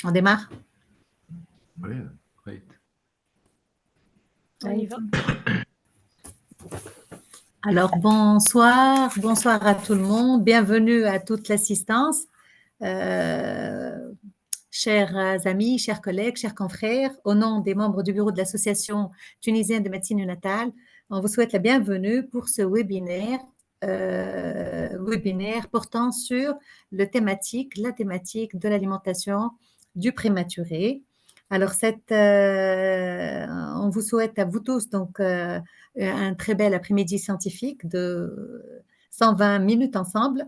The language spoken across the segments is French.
On démarre? Brilliant. Great. On y va. Alors, bonsoir à tout le monde. Bienvenue à toute l'assistance. Chers amis, chers collègues, chers confrères, au nom des membres du bureau de l'Association tunisienne de médecine néonatale, on vous souhaite la bienvenue pour ce webinaire portant sur la thématique de l'alimentation du prématuré. Alors, on vous souhaite à vous tous donc un très bel après-midi scientifique de 120 minutes ensemble.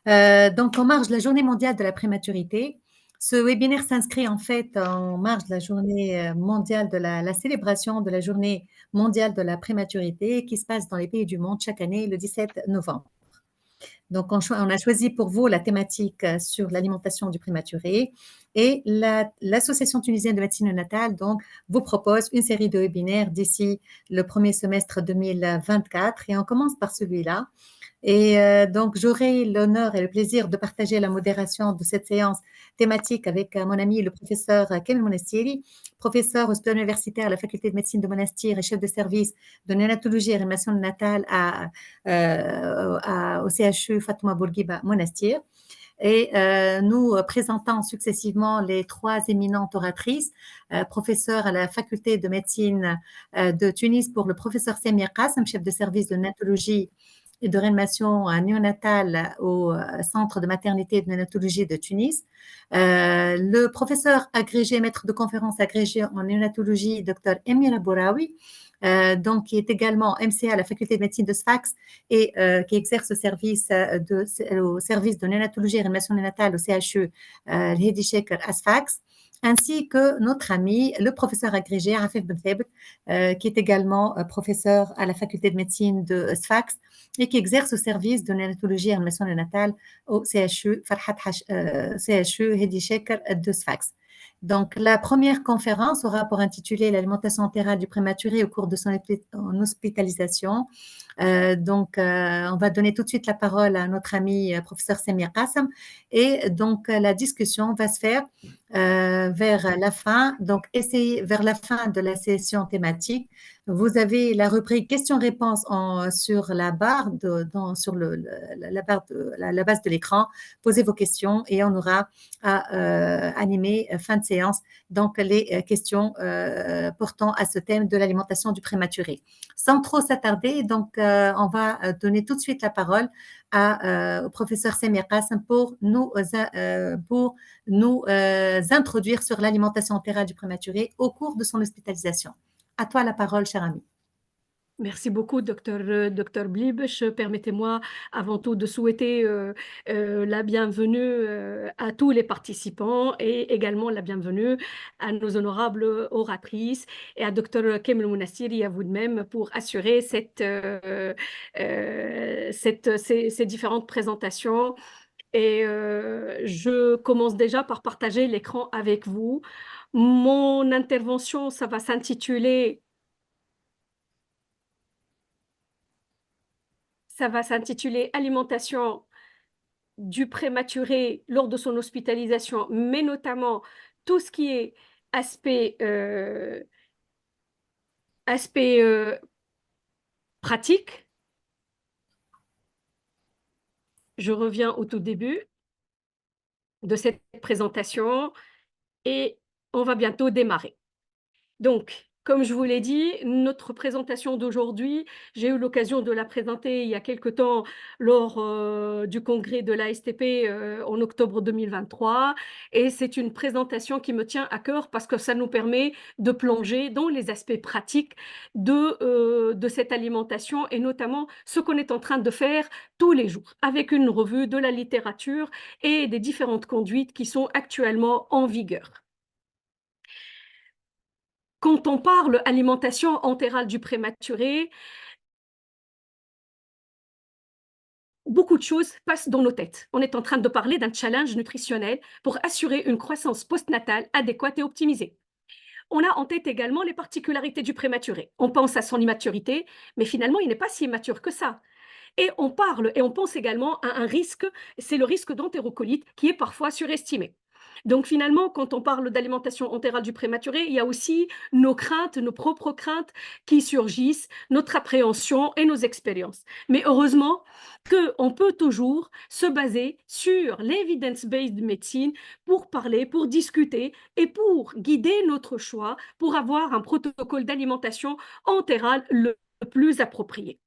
Donc, en marge de la Journée mondiale de la prématurité, ce webinaire s'inscrit en fait en marge de la Journée mondiale de la célébration de la Journée mondiale de la prématurité qui se passe dans les pays du monde chaque année le 17 novembre. Donc, on a choisi pour vous la thématique sur l'alimentation du prématuré et l'Association tunisienne de médecine néonatale donc, vous propose une série de webinaires d'ici le premier semestre 2024 et on commence par celui-là. Et donc, j'aurai l'honneur et le plaisir de partager la modération de cette séance thématique avec mon ami le professeur Kamel Monastiri, professeur hospitalo universitaire à la faculté de médecine de Monastir et chef de service de néonatologie et réanimation néonatale au CHU Fatouma Bourguiba Monastir. Et nous présentons successivement les trois éminentes oratrices, professeur à la faculté de médecine de Tunis pour le professeur Samir Qassem, chef de service de néonatologie et de réanimation néonatale au centre de maternité et de néonatologie de Tunis. Le professeur agrégé, maître de conférence agrégé en néonatologie, Dr Emira Bouraoui, donc qui est également MCA à la faculté de médecine de Sfax et qui exerce au service de néonatologie et réanimation néonatale au CHU Hedi Sheker à Sfax, ainsi que notre ami, le professeur agrégé Afif Ben Thabit, qui est également professeur à la faculté de médecine de Sfax et qui exerce au service de néonatologie et réanimation néonatale au CHU Hedi Sheker de Sfax. Donc, la première conférence aura pour intitulé l'alimentation entérale du prématuré au cours de son hospitalisation. On va donner tout de suite la parole à notre ami professeur Samir Qassem et donc la discussion va se faire vers la fin. Donc, vers la fin de la session thématique, vous avez la rubrique questions-réponses sur la barre, sur la base de l'écran. Posez vos questions et on aura à animer fin de séance donc les questions portant à ce thème de l'alimentation du prématuré. Sans trop s'attarder, donc on va donner tout de suite la parole au professeur Samir Qassem pour nous introduire sur l'alimentation entérale du prématuré au cours de son hospitalisation. À toi la parole, cher ami. Merci beaucoup, docteur Bliebsch. Permettez-moi avant tout de souhaiter la bienvenue à tous les participants et également la bienvenue à nos honorables oratrices et à docteur Kamel Monastiri et à vous de même pour assurer ces différentes présentations. Et je commence déjà par partager l'écran avec vous. Mon intervention, ça va s'intituler alimentation du prématuré lors de son hospitalisation, mais notamment tout ce qui est aspect pratique. Je reviens au tout début de cette présentation et on va bientôt démarrer. Donc, comme je vous l'ai dit, notre présentation d'aujourd'hui, j'ai eu l'occasion de la présenter il y a quelque temps lors du congrès de l'ASTP en octobre 2023. Et c'est une présentation qui me tient à cœur parce que ça nous permet de plonger dans les aspects pratiques de cette alimentation et notamment ce qu'on est en train de faire tous les jours avec une revue de la littérature et des différentes conduites qui sont actuellement en vigueur. Quand on parle alimentation entérale du prématuré, beaucoup de choses passent dans nos têtes. On est en train de parler d'un challenge nutritionnel pour assurer une croissance postnatale adéquate et optimisée. On a en tête également les particularités du prématuré. On pense à son immaturité, mais finalement, il n'est pas si immature que ça. Et on parle et on pense également à un risque, c'est le risque d'entérocolite qui est parfois surestimé. Donc finalement, quand on parle d'alimentation entérale du prématuré, il y a aussi nos craintes, nos propres craintes qui surgissent, notre appréhension et nos expériences. Mais heureusement qu'on peut toujours se baser sur l'evidence-based medicine pour parler, pour discuter et pour guider notre choix, pour avoir un protocole d'alimentation entérale le plus approprié.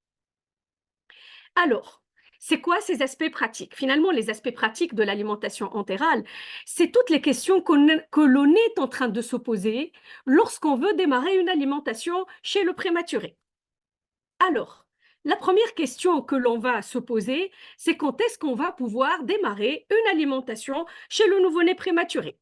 Alors, c'est quoi ces aspects pratiques? Finalement, les aspects pratiques de l'alimentation entérale, c'est toutes les questions que l'on est en train de se poser lorsqu'on veut démarrer une alimentation chez le prématuré. Alors, la première question que l'on va se poser, c'est quand est-ce qu'on va pouvoir démarrer une alimentation chez le nouveau-né prématuré?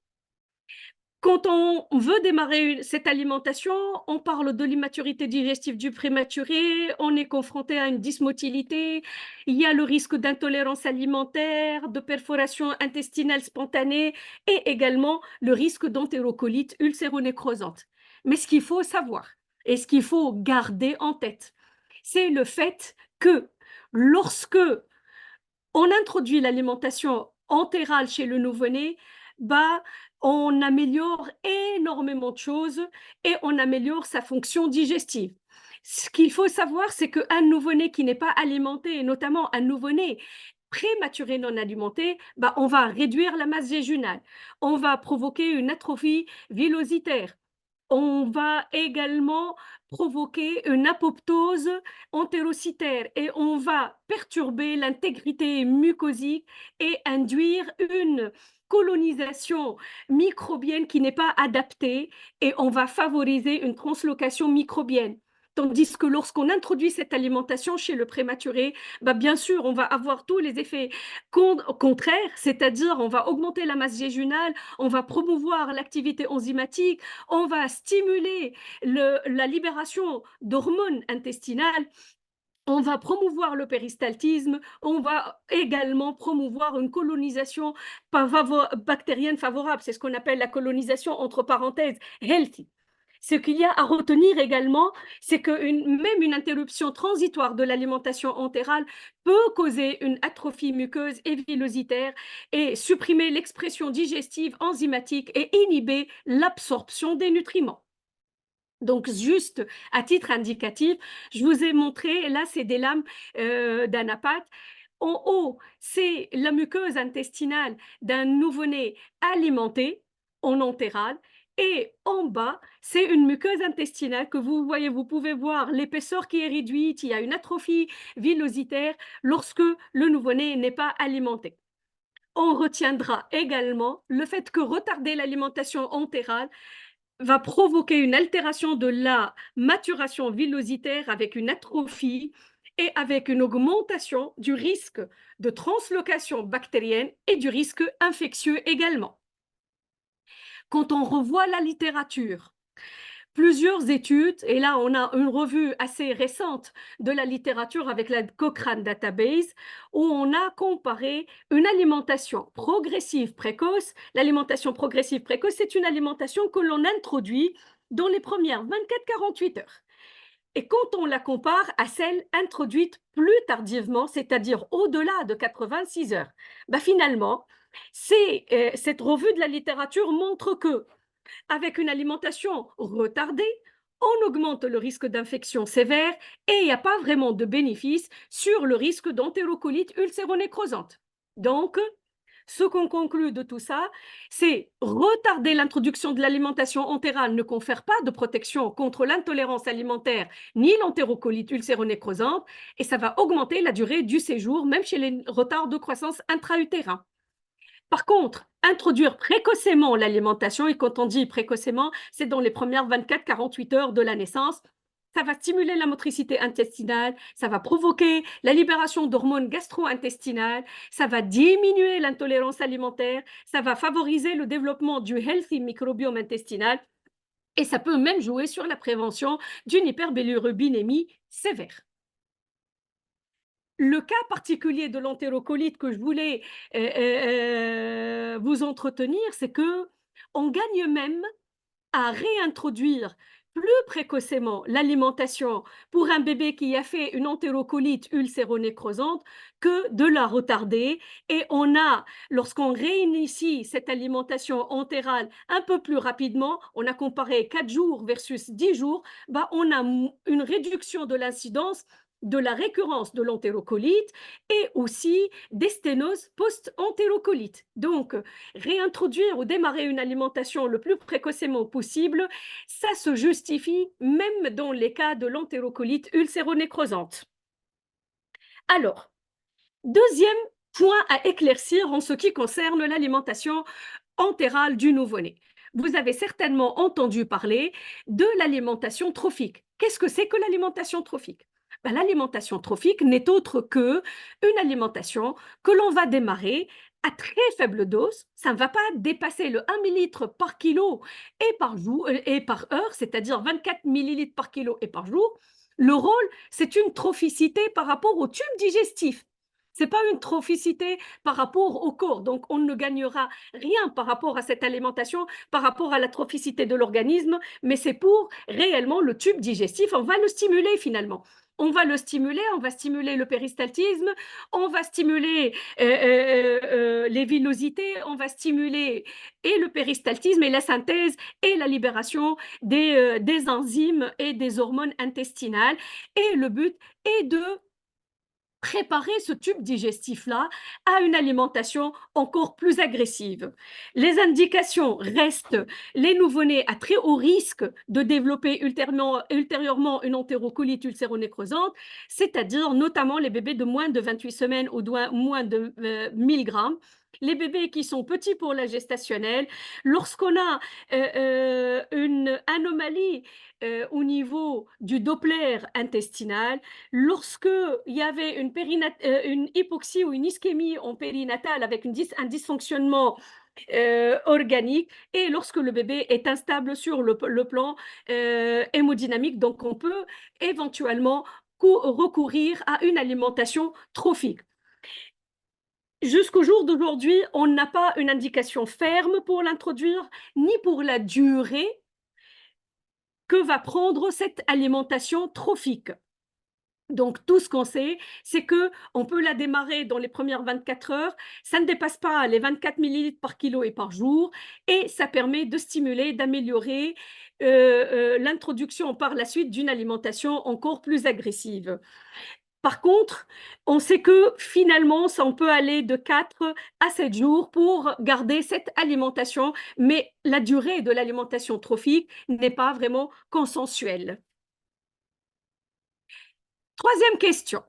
Quand on veut démarrer cette alimentation, on parle de l'immaturité digestive du prématuré, on est confronté à une dysmotilité, il y a le risque d'intolérance alimentaire, de perforation intestinale spontanée et également le risque d'entérocolite ulcéronécrosante. Mais ce qu'il faut savoir et ce qu'il faut garder en tête, c'est le fait que lorsque on introduit l'alimentation entérale chez le nouveau-né, bah, on améliore énormément de choses et on améliore sa fonction digestive. Ce qu'il faut savoir, c'est qu'un nouveau-né qui n'est pas alimenté, et notamment un nouveau-né prématuré non alimenté, bah, on va réduire la masse jéjunale, on va provoquer une atrophie villositaire, on va également provoquer une apoptose entérocytaire et on va perturber l'intégrité mucosique et induire une colonisation microbienne qui n'est pas adaptée et on va favoriser une translocation microbienne. Tandis que lorsqu'on introduit cette alimentation chez le prématuré, bah bien sûr, on va avoir tous les effets contraires, c'est-à-dire on va augmenter la masse jéjunale, on va promouvoir l'activité enzymatique, on va stimuler la libération d'hormones intestinales, on va promouvoir le péristaltisme, on va également promouvoir une colonisation bactérienne favorable. C'est ce qu'on appelle la colonisation entre parenthèses healthy. Ce qu'il y a à retenir également, c'est que même une interruption transitoire de l'alimentation entérale peut causer une atrophie muqueuse et villositaire et supprimer l'expression digestive enzymatique et inhiber l'absorption des nutriments. Donc, juste à titre indicatif, je vous ai montré, là, c'est des lames d'anapathe. En haut, c'est la muqueuse intestinale d'un nouveau-né alimenté en entérale. Et en bas, c'est une muqueuse intestinale que vous voyez, vous pouvez voir l'épaisseur qui est réduite, il y a une atrophie villositaire lorsque le nouveau-né n'est pas alimenté. On retiendra également le fait que retarder l'alimentation entérale va provoquer une altération de la maturation villositaire avec une atrophie et avec une augmentation du risque de translocation bactérienne et du risque infectieux également. Quand on revoit la littérature, plusieurs études, et là on a une revue assez récente de la littérature avec la Cochrane Database, où on a comparé une alimentation progressive précoce. L'alimentation progressive précoce, c'est une alimentation que l'on introduit dans les premières 24-48 heures. Et quand on la compare à celle introduite plus tardivement, c'est-à-dire au-delà de 86 heures, bah finalement, cette revue de la littérature montre que avec une alimentation retardée, on augmente le risque d'infection sévère et il n'y a pas vraiment de bénéfice sur le risque d'entérocolite ulcéronécrosante. Donc, ce qu'on conclut de tout ça, c'est retarder l'introduction de l'alimentation entérale ne confère pas de protection contre l'intolérance alimentaire ni l'entérocolite ulcéronécrosante et ça va augmenter la durée du séjour, même chez les retards de croissance intra-utérin. Par contre, introduire précocement l'alimentation, et quand on dit précocement, c'est dans les premières 24-48 heures de la naissance, ça va stimuler la motricité intestinale, ça va provoquer la libération d'hormones gastro-intestinales, ça va diminuer l'intolérance alimentaire, ça va favoriser le développement du healthy microbiome intestinal et ça peut même jouer sur la prévention d'une hyperbilirubinémie sévère. Le cas particulier de l'entérocolite que je voulais vous entretenir, c'est que on gagne même à réintroduire plus précocement l'alimentation pour un bébé qui a fait une entérocolite ulcéro-nécrosante que de la retarder. Et lorsqu'on réinitie cette alimentation entérale un peu plus rapidement, on a comparé 4 jours versus 10 jours, bah on a une réduction de l'incidence de la récurrence de l'entérocolite et aussi des sténoses post-entérocolite. Donc, réintroduire ou démarrer une alimentation le plus précocement possible, ça se justifie même dans les cas de l'entérocolite ulcéro-nécrosante. Alors, deuxième point à éclaircir en ce qui concerne l'alimentation entérale du nouveau-né. Vous avez certainement entendu parler de l'alimentation trophique. Qu'est-ce que c'est que l'alimentation trophique? Ben, l'alimentation trophique n'est autre que une alimentation que l'on va démarrer à très faible dose. Ça ne va pas dépasser le 1 millilitre par kilo et par jour et par heure, c'est-à-dire 24 millilitres par kilo et par jour. Le rôle, c'est une trophicité par rapport au tube digestif. Ce n'est pas une trophicité par rapport au corps. Donc, on ne gagnera rien par rapport à cette alimentation, par rapport à la trophicité de l'organisme, mais c'est pour réellement le tube digestif. On va le stimuler finalement. On va le stimuler, on va stimuler le péristaltisme, on va stimuler les villosités, on va stimuler et le péristaltisme et la synthèse et la libération des enzymes et des hormones intestinales. Et le but est de préparer ce tube digestif-là à une alimentation encore plus agressive. Les indications restent les nouveau-nés à très haut risque de développer ultérieurement une entérocolite ulcéro-nécrosante, c'est-à-dire notamment les bébés de moins de 28 semaines ou de moins de 1000 grammes, les bébés qui sont petits pour la gestationnelle, lorsqu'on a une anomalie au niveau du Doppler intestinal, lorsque il y avait une hypoxie ou une ischémie en périnatale avec un dysfonctionnement organique et lorsque le bébé est instable sur le plan hémodynamique, donc on peut éventuellement recourir à une alimentation trophique. Jusqu'au jour d'aujourd'hui, on n'a pas une indication ferme pour l'introduire, ni pour la durée que va prendre cette alimentation trophique. Donc, tout ce qu'on sait, c'est qu'on peut la démarrer dans les premières 24 heures, ça ne dépasse pas les 24 millilitres par kilo et par jour, et ça permet de stimuler, d'améliorer l'introduction par la suite d'une alimentation encore plus agressive. Par contre, on sait que finalement, ça, on peut aller de 4 à 7 jours pour garder cette alimentation, mais la durée de l'alimentation trophique n'est pas vraiment consensuelle. Troisième question.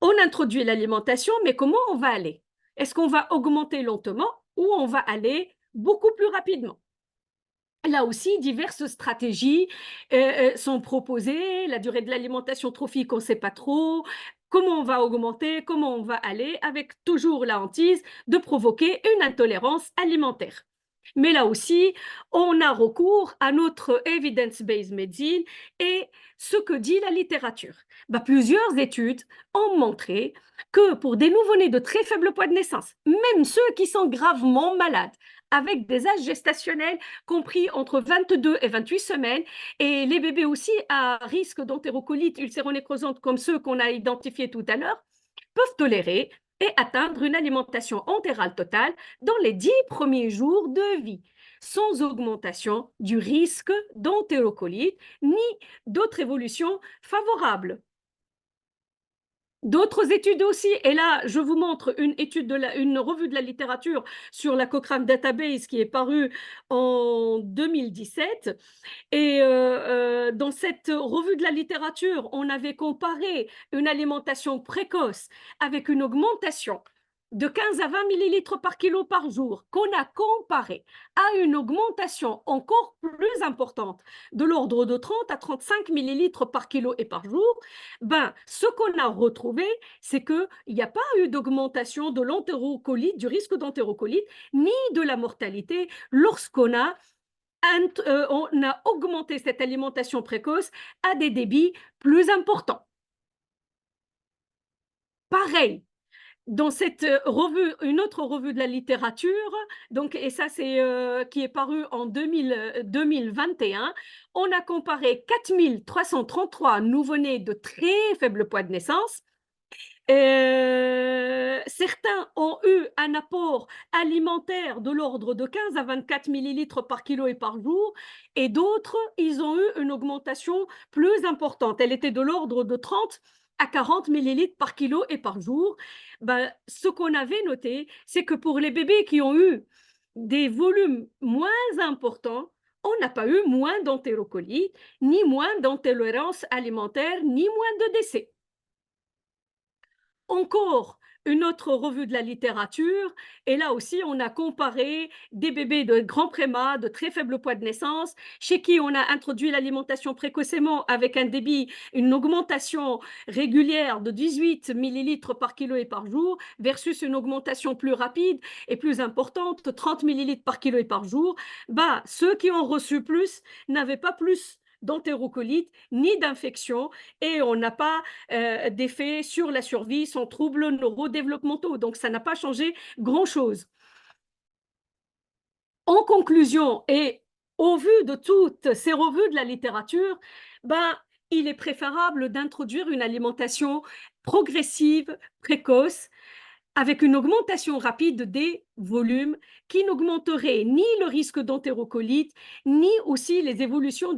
On introduit l'alimentation, mais comment on va aller? Est-ce qu'on va augmenter lentement ou on va aller beaucoup plus rapidement? Là aussi, diverses stratégies sont proposées. La durée de l'alimentation trophique, on ne sait pas trop. Comment on va augmenter, comment on va aller, avec toujours la hantise de provoquer une intolérance alimentaire. Mais là aussi, on a recours à notre evidence-based medicine et ce que dit la littérature. Plusieurs études ont montré que pour des nouveau-nés de très faible poids de naissance, même ceux qui sont gravement malades, avec des âges gestationnels compris entre 22 et 28 semaines, et les bébés aussi à risque d'entérocolite ulcéro-nécrosante comme ceux qu'on a identifiés tout à l'heure, peuvent tolérer et atteindre une alimentation entérale totale dans les 10 premiers jours de vie, sans augmentation du risque d'entérocolite ni d'autres évolutions favorables. D'autres études aussi, et là, je vous montre une revue de la littérature sur la Cochrane Database qui est parue en 2017. Et dans cette revue de la littérature, on avait comparé une alimentation précoce avec une augmentation de 15 à 20 millilitres par kilo par jour, qu'on a comparé à une augmentation encore plus importante de l'ordre de 30 à 35 millilitres par kilo et par jour. Ce qu'on a retrouvé, c'est qu'il n'y a pas eu d'augmentation de l'entérocolite, du risque d'entérocolite, ni de la mortalité lorsqu'on a augmenté cette alimentation précoce à des débits plus importants. Pareil, dans cette revue, une autre revue de la littérature, donc, et ça c'est qui est paru en 2021, on a comparé 4333 nouveau-nés de très faible poids de naissance. Certains ont eu un apport alimentaire de l'ordre de 15 à 24 millilitres par kilo et par jour, et d'autres, ils ont eu une augmentation plus importante. Elle était de l'ordre de 30 à 40 millilitres par kilo et par jour. Ben, ce qu'on avait noté, c'est que pour les bébés qui ont eu des volumes moins importants, on n'a pas eu moins d'entérocolites, ni moins d'intolérance alimentaire, ni moins de décès. Encore une autre revue de la littérature, et là aussi, on a comparé des bébés de grands prémas, de très faible poids de naissance, chez qui on a introduit l'alimentation précocement avec un débit, une augmentation régulière de 18 millilitres par kilo et par jour, versus une augmentation plus rapide et plus importante, de 30 millilitres par kilo et par jour. Bah, ceux qui ont reçu plus n'avaient pas plus d'entérocolite ni d'infection, et on n'a pas d'effet sur la survie sans troubles neurodéveloppementaux. Donc, ça n'a pas changé grand-chose. En conclusion, et au vu de toutes ces revues de la littérature, ben, il est préférable d'introduire une alimentation progressive, précoce, avec une augmentation rapide des volumes qui n'augmenterait ni le risque d'entérocolite, ni aussi les évolutions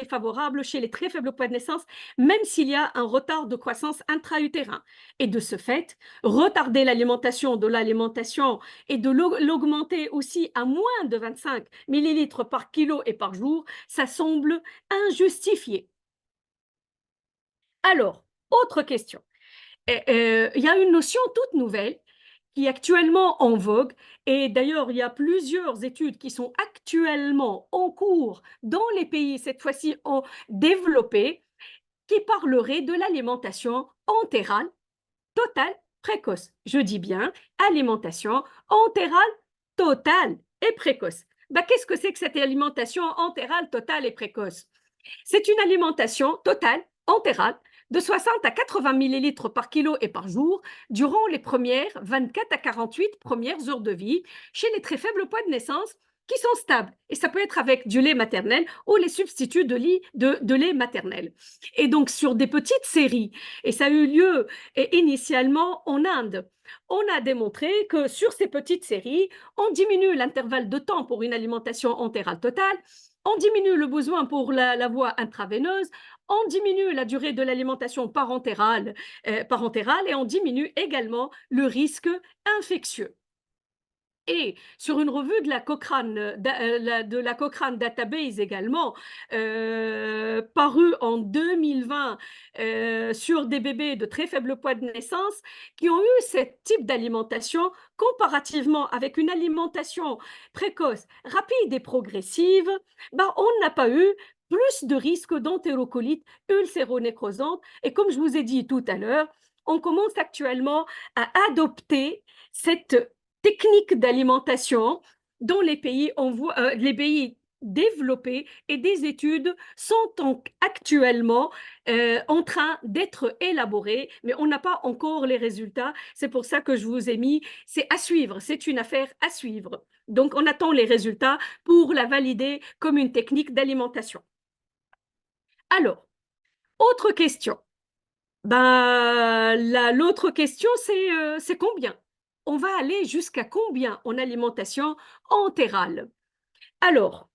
favorable chez les très faibles poids de naissance, même s'il y a un retard de croissance intra-utérin. Et de ce fait, retarder l'alimentation de l'alimentation et de l'augmenter aussi à moins de 25 millilitres par kilo et par jour, ça semble injustifié. Alors, autre question. Il y a une notion toute nouvelle qui est actuellement en vogue, et d'ailleurs, il y a plusieurs études qui sont actuellement en cours dans les pays, cette fois-ci en développé, qui parleraient de l'alimentation entérale totale précoce. Je dis bien alimentation entérale totale et précoce. Ben, qu'est-ce que c'est que cette alimentation entérale totale et précoce? C'est une alimentation totale entérale de 60 à 80 millilitres par kilo et par jour durant les premières 24 à 48 premières heures de vie chez les très faibles poids de naissance qui sont stables. Et ça peut être avec du lait maternel ou les substituts de lait maternel. Et donc, sur des petites séries, et ça a eu lieu initialement en Inde, on a démontré que sur ces petites séries, on diminue l'intervalle de temps pour une alimentation entérale totale, on diminue le besoin pour la voie intraveineuse, on diminue la durée de l'alimentation parentérale, et on diminue également le risque infectieux. Et sur une revue de la Cochrane Database également, parue en 2020 sur des bébés de très faible poids de naissance qui ont eu ce type d'alimentation comparativement avec une alimentation précoce, rapide et progressive, ben, on n'a pas eu plus de risque d'entérocolite ulcéronécrosante. Et comme je vous ai dit tout à l'heure, on commence actuellement à adopter cette techniques d'alimentation dans les pays, les pays développés, et des études sont actuellement en train d'être élaborées, mais on n'a pas encore les résultats. C'est pour ça que je vous ai mis, c'est à suivre, c'est une affaire à suivre. Donc, on attend les résultats pour la valider comme une technique d'alimentation. Alors, autre question. Ben, l'autre question, c'est combien? On va aller jusqu'à combien en alimentation entérale? Alors,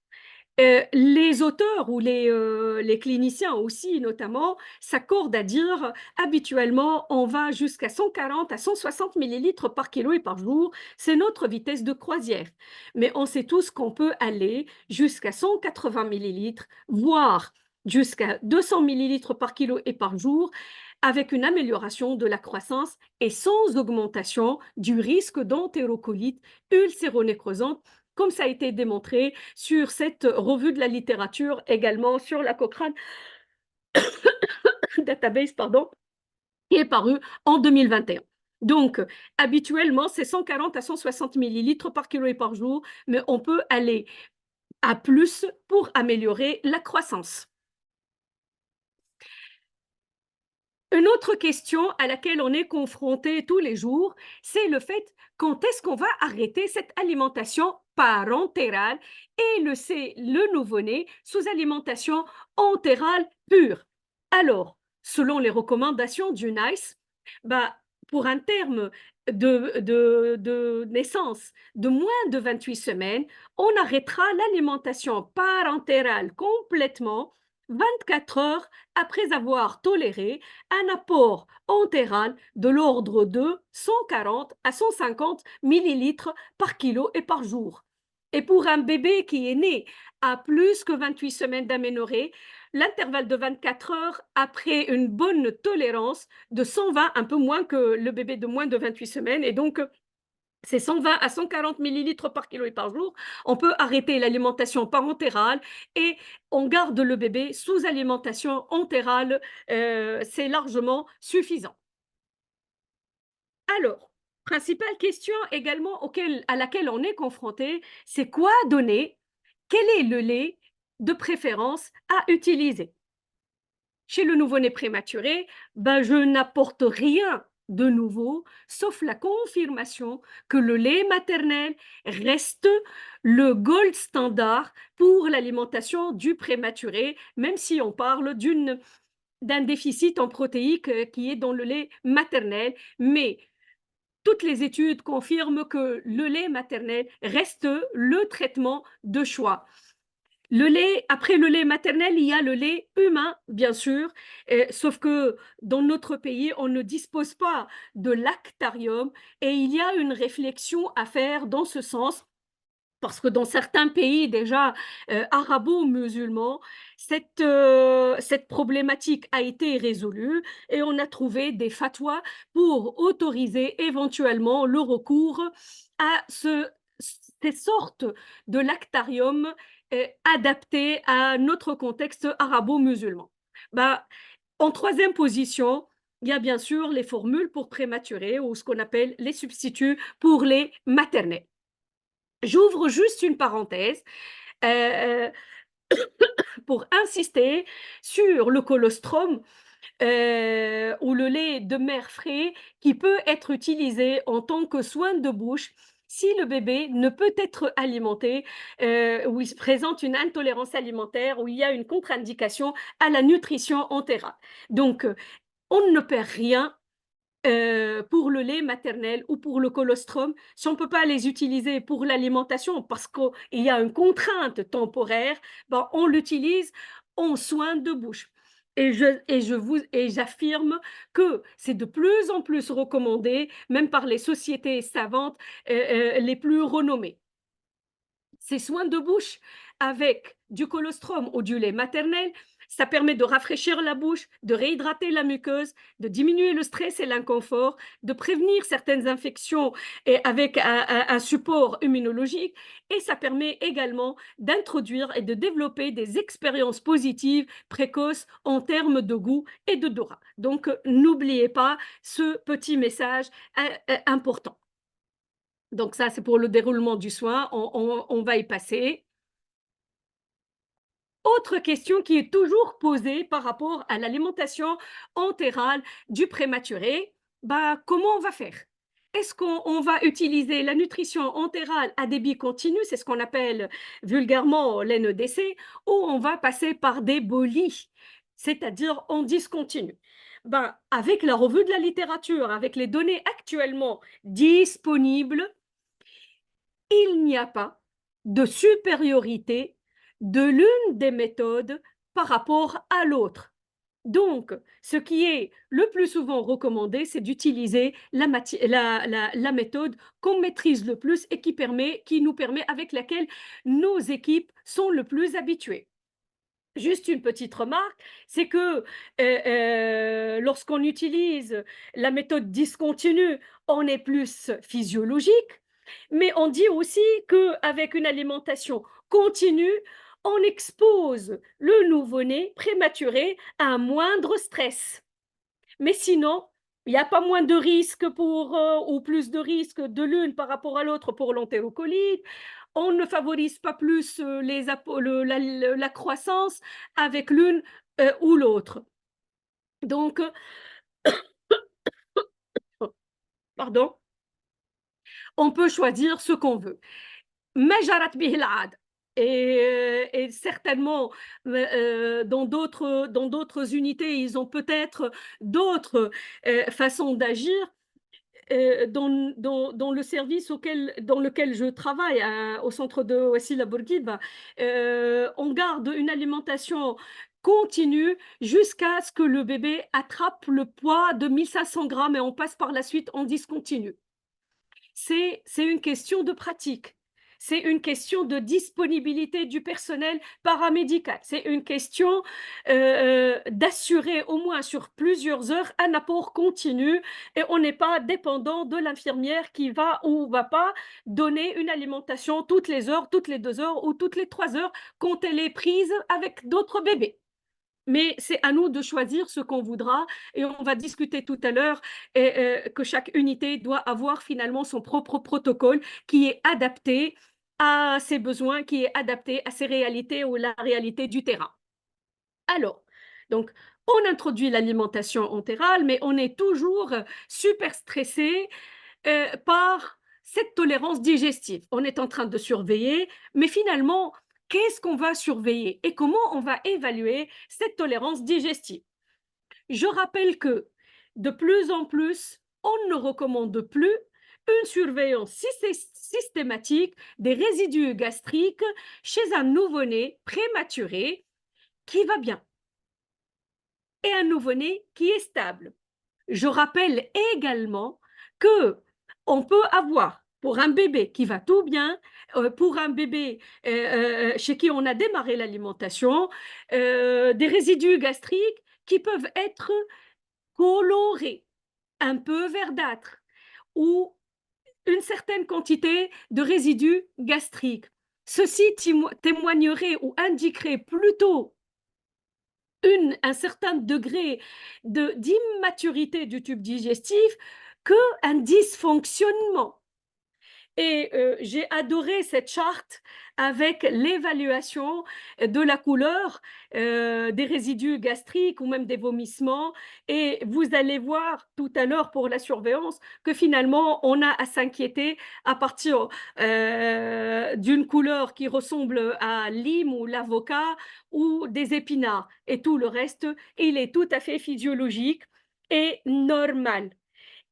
les auteurs ou les cliniciens aussi notamment s'accordent à dire habituellement on va jusqu'à 140 à 160 millilitres par kilo et par jour, c'est notre vitesse de croisière. Mais on sait tous qu'on peut aller jusqu'à 180 millilitres, voire jusqu'à 200 millilitres par kilo et par jour, avec une amélioration de la croissance et sans augmentation du risque d'entérocolite ulcéronécrosante, comme ça a été démontré sur cette revue de la littérature, également sur la Cochrane Database, pardon, qui est parue en 2021. Donc, habituellement, c'est 140 à 160 millilitres par kilo et par jour, mais on peut aller à plus pour améliorer la croissance. Une autre question à laquelle on est confronté tous les jours, c'est le fait quand est-ce qu'on va arrêter cette alimentation parentérale et laisser le nouveau-né sous alimentation entérale pure. Alors, selon les recommandations du NICE, bah, pour un terme de naissance de moins de 28 semaines, on arrêtera l'alimentation parentérale complètement 24 heures après avoir toléré un apport entéral de l'ordre de 140 à 150 millilitres par kilo et par jour. Et pour un bébé qui est né à plus que 28 semaines d'aménorrhée, l'intervalle de 24 heures après une bonne tolérance de 120, un peu moins que le bébé de moins de 28 semaines, et donc c'est 120 à 140 millilitres par kilo et par jour. On peut arrêter l'alimentation parentérale et on garde le bébé sous alimentation entérale. C'est largement suffisant. Alors, principale question également à laquelle on est confronté, c'est quoi donner? Quel est le lait de préférence à utiliser? Chez le nouveau-né prématuré, ben, je n'apporte rien de nouveau, sauf la confirmation que le lait maternel reste le gold standard pour l'alimentation du prématuré, même si on parle d'un déficit en protéiques qui est dans le lait maternel. Mais toutes les études confirment que le lait maternel reste le traitement de choix. Après le lait maternel, il y a le lait humain, bien sûr, sauf que dans notre pays, on ne dispose pas de lactarium et il y a une réflexion à faire dans ce sens. Parce que dans certains pays déjà arabo-musulmans, cette problématique a été résolue et on a trouvé des fatwas pour autoriser éventuellement le recours à ces sortes de lactarium adaptés à notre contexte arabo-musulman. Bah, en troisième position, il y a bien sûr les formules pour prématurés ou ce qu'on appelle les substituts pour les maternels. J'ouvre juste une parenthèse euh, pour insister sur le colostrum ou le lait de mère frais qui peut être utilisé en tant que soin de bouche si le bébé ne peut être alimenté, ou il se présente une intolérance alimentaire, ou il y a une contre-indication à la nutrition entérale. Donc, on ne perd rien pour le lait maternel ou pour le colostrum, si on ne peut pas les utiliser pour l'alimentation parce qu'il y a une contrainte temporaire, ben on l'utilise en soins de bouche. Et j'affirme que c'est de plus en plus recommandé, même par les sociétés savantes les plus renommées. Ces soins de bouche avec du colostrum ou du lait maternel, ça permet de rafraîchir la bouche, de réhydrater la muqueuse, de diminuer le stress et l'inconfort, de prévenir certaines infections et avec un support immunologique. Et ça permet également d'introduire et de développer des expériences positives précoces en termes de goût et d'odorat. Donc, n'oubliez pas ce petit message important. Donc ça, c'est pour le déroulement du soin, on va y passer. Autre question qui est toujours posée par rapport à l'alimentation entérale du prématuré, bah, comment on va faire? Est-ce qu'on va utiliser la nutrition entérale à débit continu, c'est ce qu'on appelle vulgairement l'NEDC, ou on va passer par des bolis, c'est-à-dire en discontinu? Ben, avec la revue de la littérature, avec les données actuellement disponibles, il n'y a pas de supériorité de l'une des méthodes par rapport à l'autre. Donc, ce qui est le plus souvent recommandé, c'est d'utiliser la méthode qu'on maîtrise le plus et qui nous permet, avec laquelle nos équipes sont le plus habituées. Juste une petite remarque, c'est que lorsqu'on utilise la méthode discontinue, on est plus physiologique, mais on dit aussi qu'avec une alimentation continue, on expose le nouveau-né prématuré à un moindre stress. Mais sinon, il n'y a pas moins de risques ou plus de risques de l'une par rapport à l'autre pour l'entérocolite. On ne favorise pas plus la croissance avec l'une ou l'autre. Donc, Pardon, on peut choisir ce qu'on veut. Majarat bih al-aad. Et certainement, dans d'autres unités, ils ont peut-être d'autres façons d'agir. Dans le service dans lequel je travaille, au centre de Wassila Bourguiba, on garde une alimentation continue jusqu'à ce que le bébé attrape le poids de 1500 grammes et on passe par la suite en discontinu. C'est une question de pratique. C'est une question de disponibilité du personnel paramédical. C'est une question d'assurer au moins sur plusieurs heures un apport continu et on n'est pas dépendant de l'infirmière qui va ou va pas donner une alimentation toutes les heures, toutes les 2 heures ou toutes les 3 heures quand elle est prise avec d'autres bébés. Mais c'est à nous de choisir ce qu'on voudra et on va discuter tout à l'heure que chaque unité doit avoir finalement son propre protocole qui est adapté à ses besoins, qui est adapté à ses réalités ou la réalité du terrain. Alors, donc, on introduit l'alimentation entérale, mais on est toujours super stressé par cette tolérance digestive. On est en train de surveiller, mais finalement, qu'est-ce qu'on va surveiller et comment on va évaluer cette tolérance digestive? Je rappelle que de plus en plus, on ne recommande plus une surveillance systématique des résidus gastriques chez un nouveau-né prématuré qui va bien et un nouveau-né qui est stable. Je rappelle également que on peut avoir pour un bébé qui va tout bien, pour un bébé chez qui on a démarré l'alimentation, des résidus gastriques qui peuvent être colorés, un peu verdâtres, ou une certaine quantité de résidus gastriques. Ceci témoignerait ou indiquerait plutôt un certain degré d'immaturité du tube digestif qu'un dysfonctionnement. Et j'ai adoré cette charte avec l'évaluation de la couleur des résidus gastriques ou même des vomissements. Et vous allez voir tout à l'heure pour la surveillance que finalement, on a à s'inquiéter à partir d'une couleur qui ressemble à lime ou l'avocat ou des épinards. Et tout le reste, il est tout à fait physiologique et normal.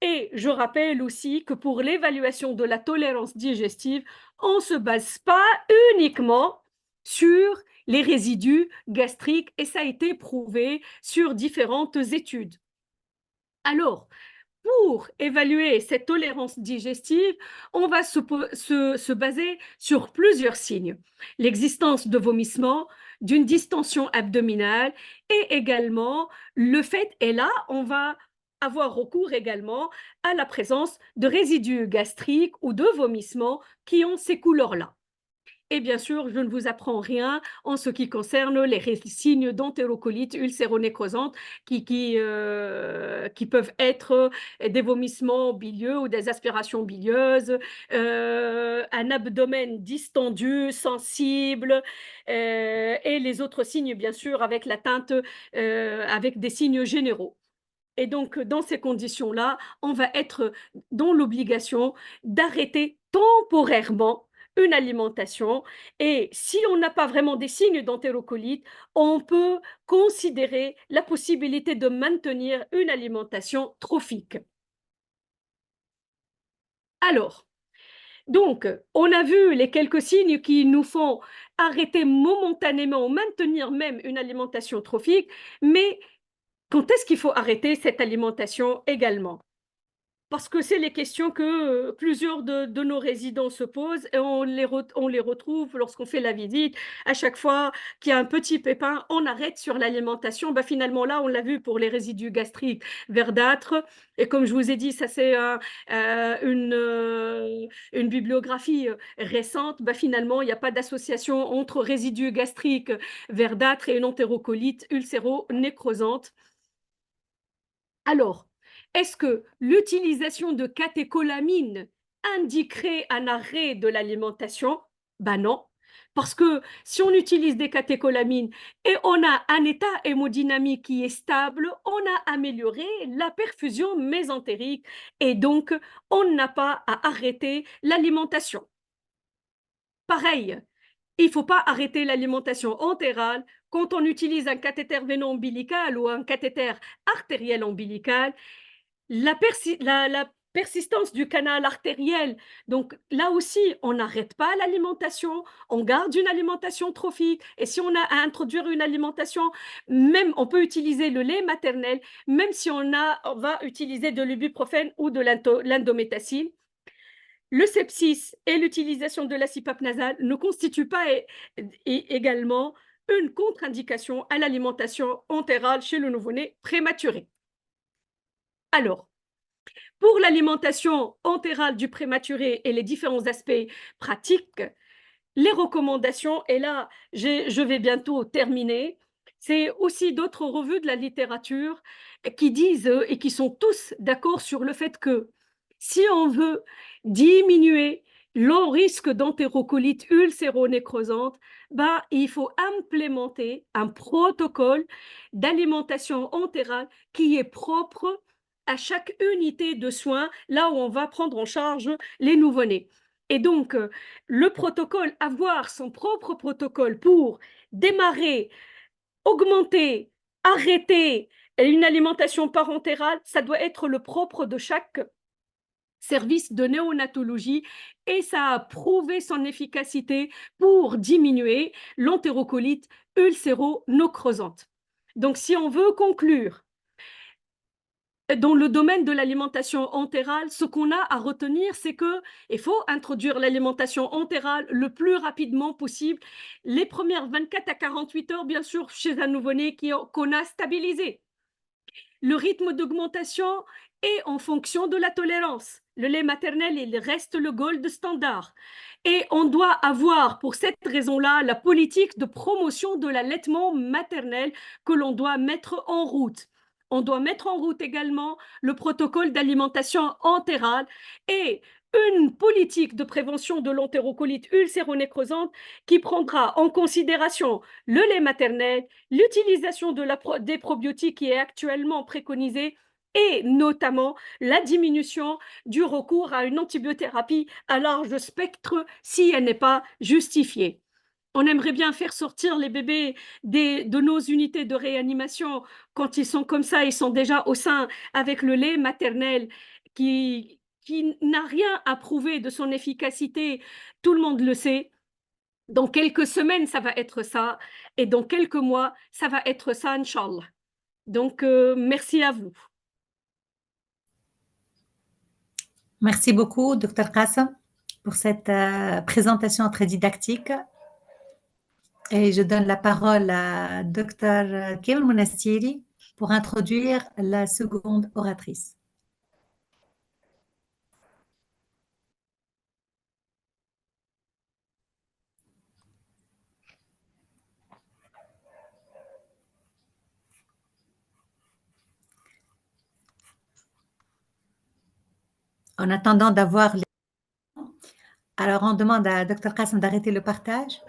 Et je rappelle aussi que pour l'évaluation de la tolérance digestive, on ne se base pas uniquement sur les résidus gastriques et ça a été prouvé sur différentes études. Alors, pour évaluer cette tolérance digestive, on va se baser sur plusieurs signes. L'existence de vomissements, d'une distension abdominale et également le fait, et là, on va avoir recours également à la présence de résidus gastriques ou de vomissements qui ont ces couleurs-là. Et bien sûr, je ne vous apprends rien en ce qui concerne les signes d'entérocolite ulcéro-nécrosante qui peuvent être des vomissements bilieux ou des aspirations bilieuses, un abdomen distendu, sensible, et les autres signes, bien sûr, avec la teinte, avec des signes généraux. Et donc, dans ces conditions-là, on va être dans l'obligation d'arrêter temporairement une alimentation. Et si on n'a pas vraiment des signes d'entérocolite, on peut considérer la possibilité de maintenir une alimentation trophique. Alors, donc, on a vu les quelques signes qui nous font arrêter momentanément ou maintenir même une alimentation trophique, mais quand est-ce qu'il faut arrêter cette alimentation également? Parce que c'est les questions que plusieurs de nos résidents se posent et on les retrouve lorsqu'on fait la visite. À chaque fois qu'il y a un petit pépin, on arrête sur l'alimentation. Bah, finalement, là, on l'a vu pour les résidus gastriques verdâtres. Et comme je vous ai dit, ça c'est une bibliographie récente. Bah, finalement, il n'y a pas d'association entre résidus gastriques verdâtres et une entérocolite ulcéro-nécrosante. Alors, est-ce que l'utilisation de catécholamines indiquerait un arrêt de l'alimentation? Ben non, Parce que si on utilise des catécholamines et on a un état hémodynamique qui est stable, on a amélioré la perfusion mésentérique et donc on n'a pas à arrêter l'alimentation. Pareil, il ne faut pas arrêter l'alimentation entérale quand on utilise un cathéter veno-ombilical ou un cathéter artériel ombilical. La persistance du canal artériel, donc là aussi, on n'arrête pas l'alimentation, on garde une alimentation trophique. Et si on a à introduire une alimentation, même on peut utiliser le lait maternel, même si on va utiliser de l'ibuprofène ou de l'indométacine. Le sepsis et l'utilisation de la CPAP nasale ne constituent pas également une contre-indication à l'alimentation entérale chez le nouveau-né prématuré. Alors, pour l'alimentation entérale du prématuré et les différents aspects pratiques, les recommandations, et là, je vais bientôt terminer, c'est aussi d'autres revues de la littérature qui disent et qui sont tous d'accord sur le fait que si on veut diminuer le risque d'entérocolite ulcéro-nécrosante, ben, il faut implémenter un protocole d'alimentation entérale qui est propre à chaque unité de soins, là où on va prendre en charge les nouveau-nés. Et donc, le protocole, avoir son propre protocole pour démarrer, augmenter, arrêter une alimentation parentérale, ça doit être le propre de chaque service de néonatologie et ça a prouvé son efficacité pour diminuer l'entérocolite ulcéro-nécrosante. Donc, si on veut conclure, dans le domaine de l'alimentation entérale, ce qu'on a à retenir, c'est qu'il faut introduire l'alimentation entérale le plus rapidement possible, les premières 24 à 48 heures, bien sûr, chez un nouveau-né qu'on a stabilisé. Le rythme d'augmentation est en fonction de la tolérance. Le lait maternel, il reste le gold standard. Et on doit avoir, pour cette raison-là, la politique de promotion de l'allaitement maternel que l'on doit mettre en route. On doit mettre en route également le protocole d'alimentation entérale et une politique de prévention de l'entérocolite ulcéro-nécrosante qui prendra en considération le lait maternel, l'utilisation des probiotiques qui est actuellement préconisée et notamment la diminution du recours à une antibiothérapie à large spectre si elle n'est pas justifiée. On aimerait bien faire sortir les bébés de nos unités de réanimation quand ils sont comme ça, ils sont déjà au sein avec le lait maternel qui n'a rien à prouver de son efficacité, tout le monde le sait. Dans quelques semaines, ça va être ça, et dans quelques mois, ça va être ça, Inch'Allah. Donc, merci à vous. Merci beaucoup, Dr Qassem, pour cette présentation très didactique. Et je donne la parole à Dr Kim Monastiri pour introduire la seconde oratrice. En attendant d'avoir les... Alors, on demande à Dr Qassem d'arrêter le partage.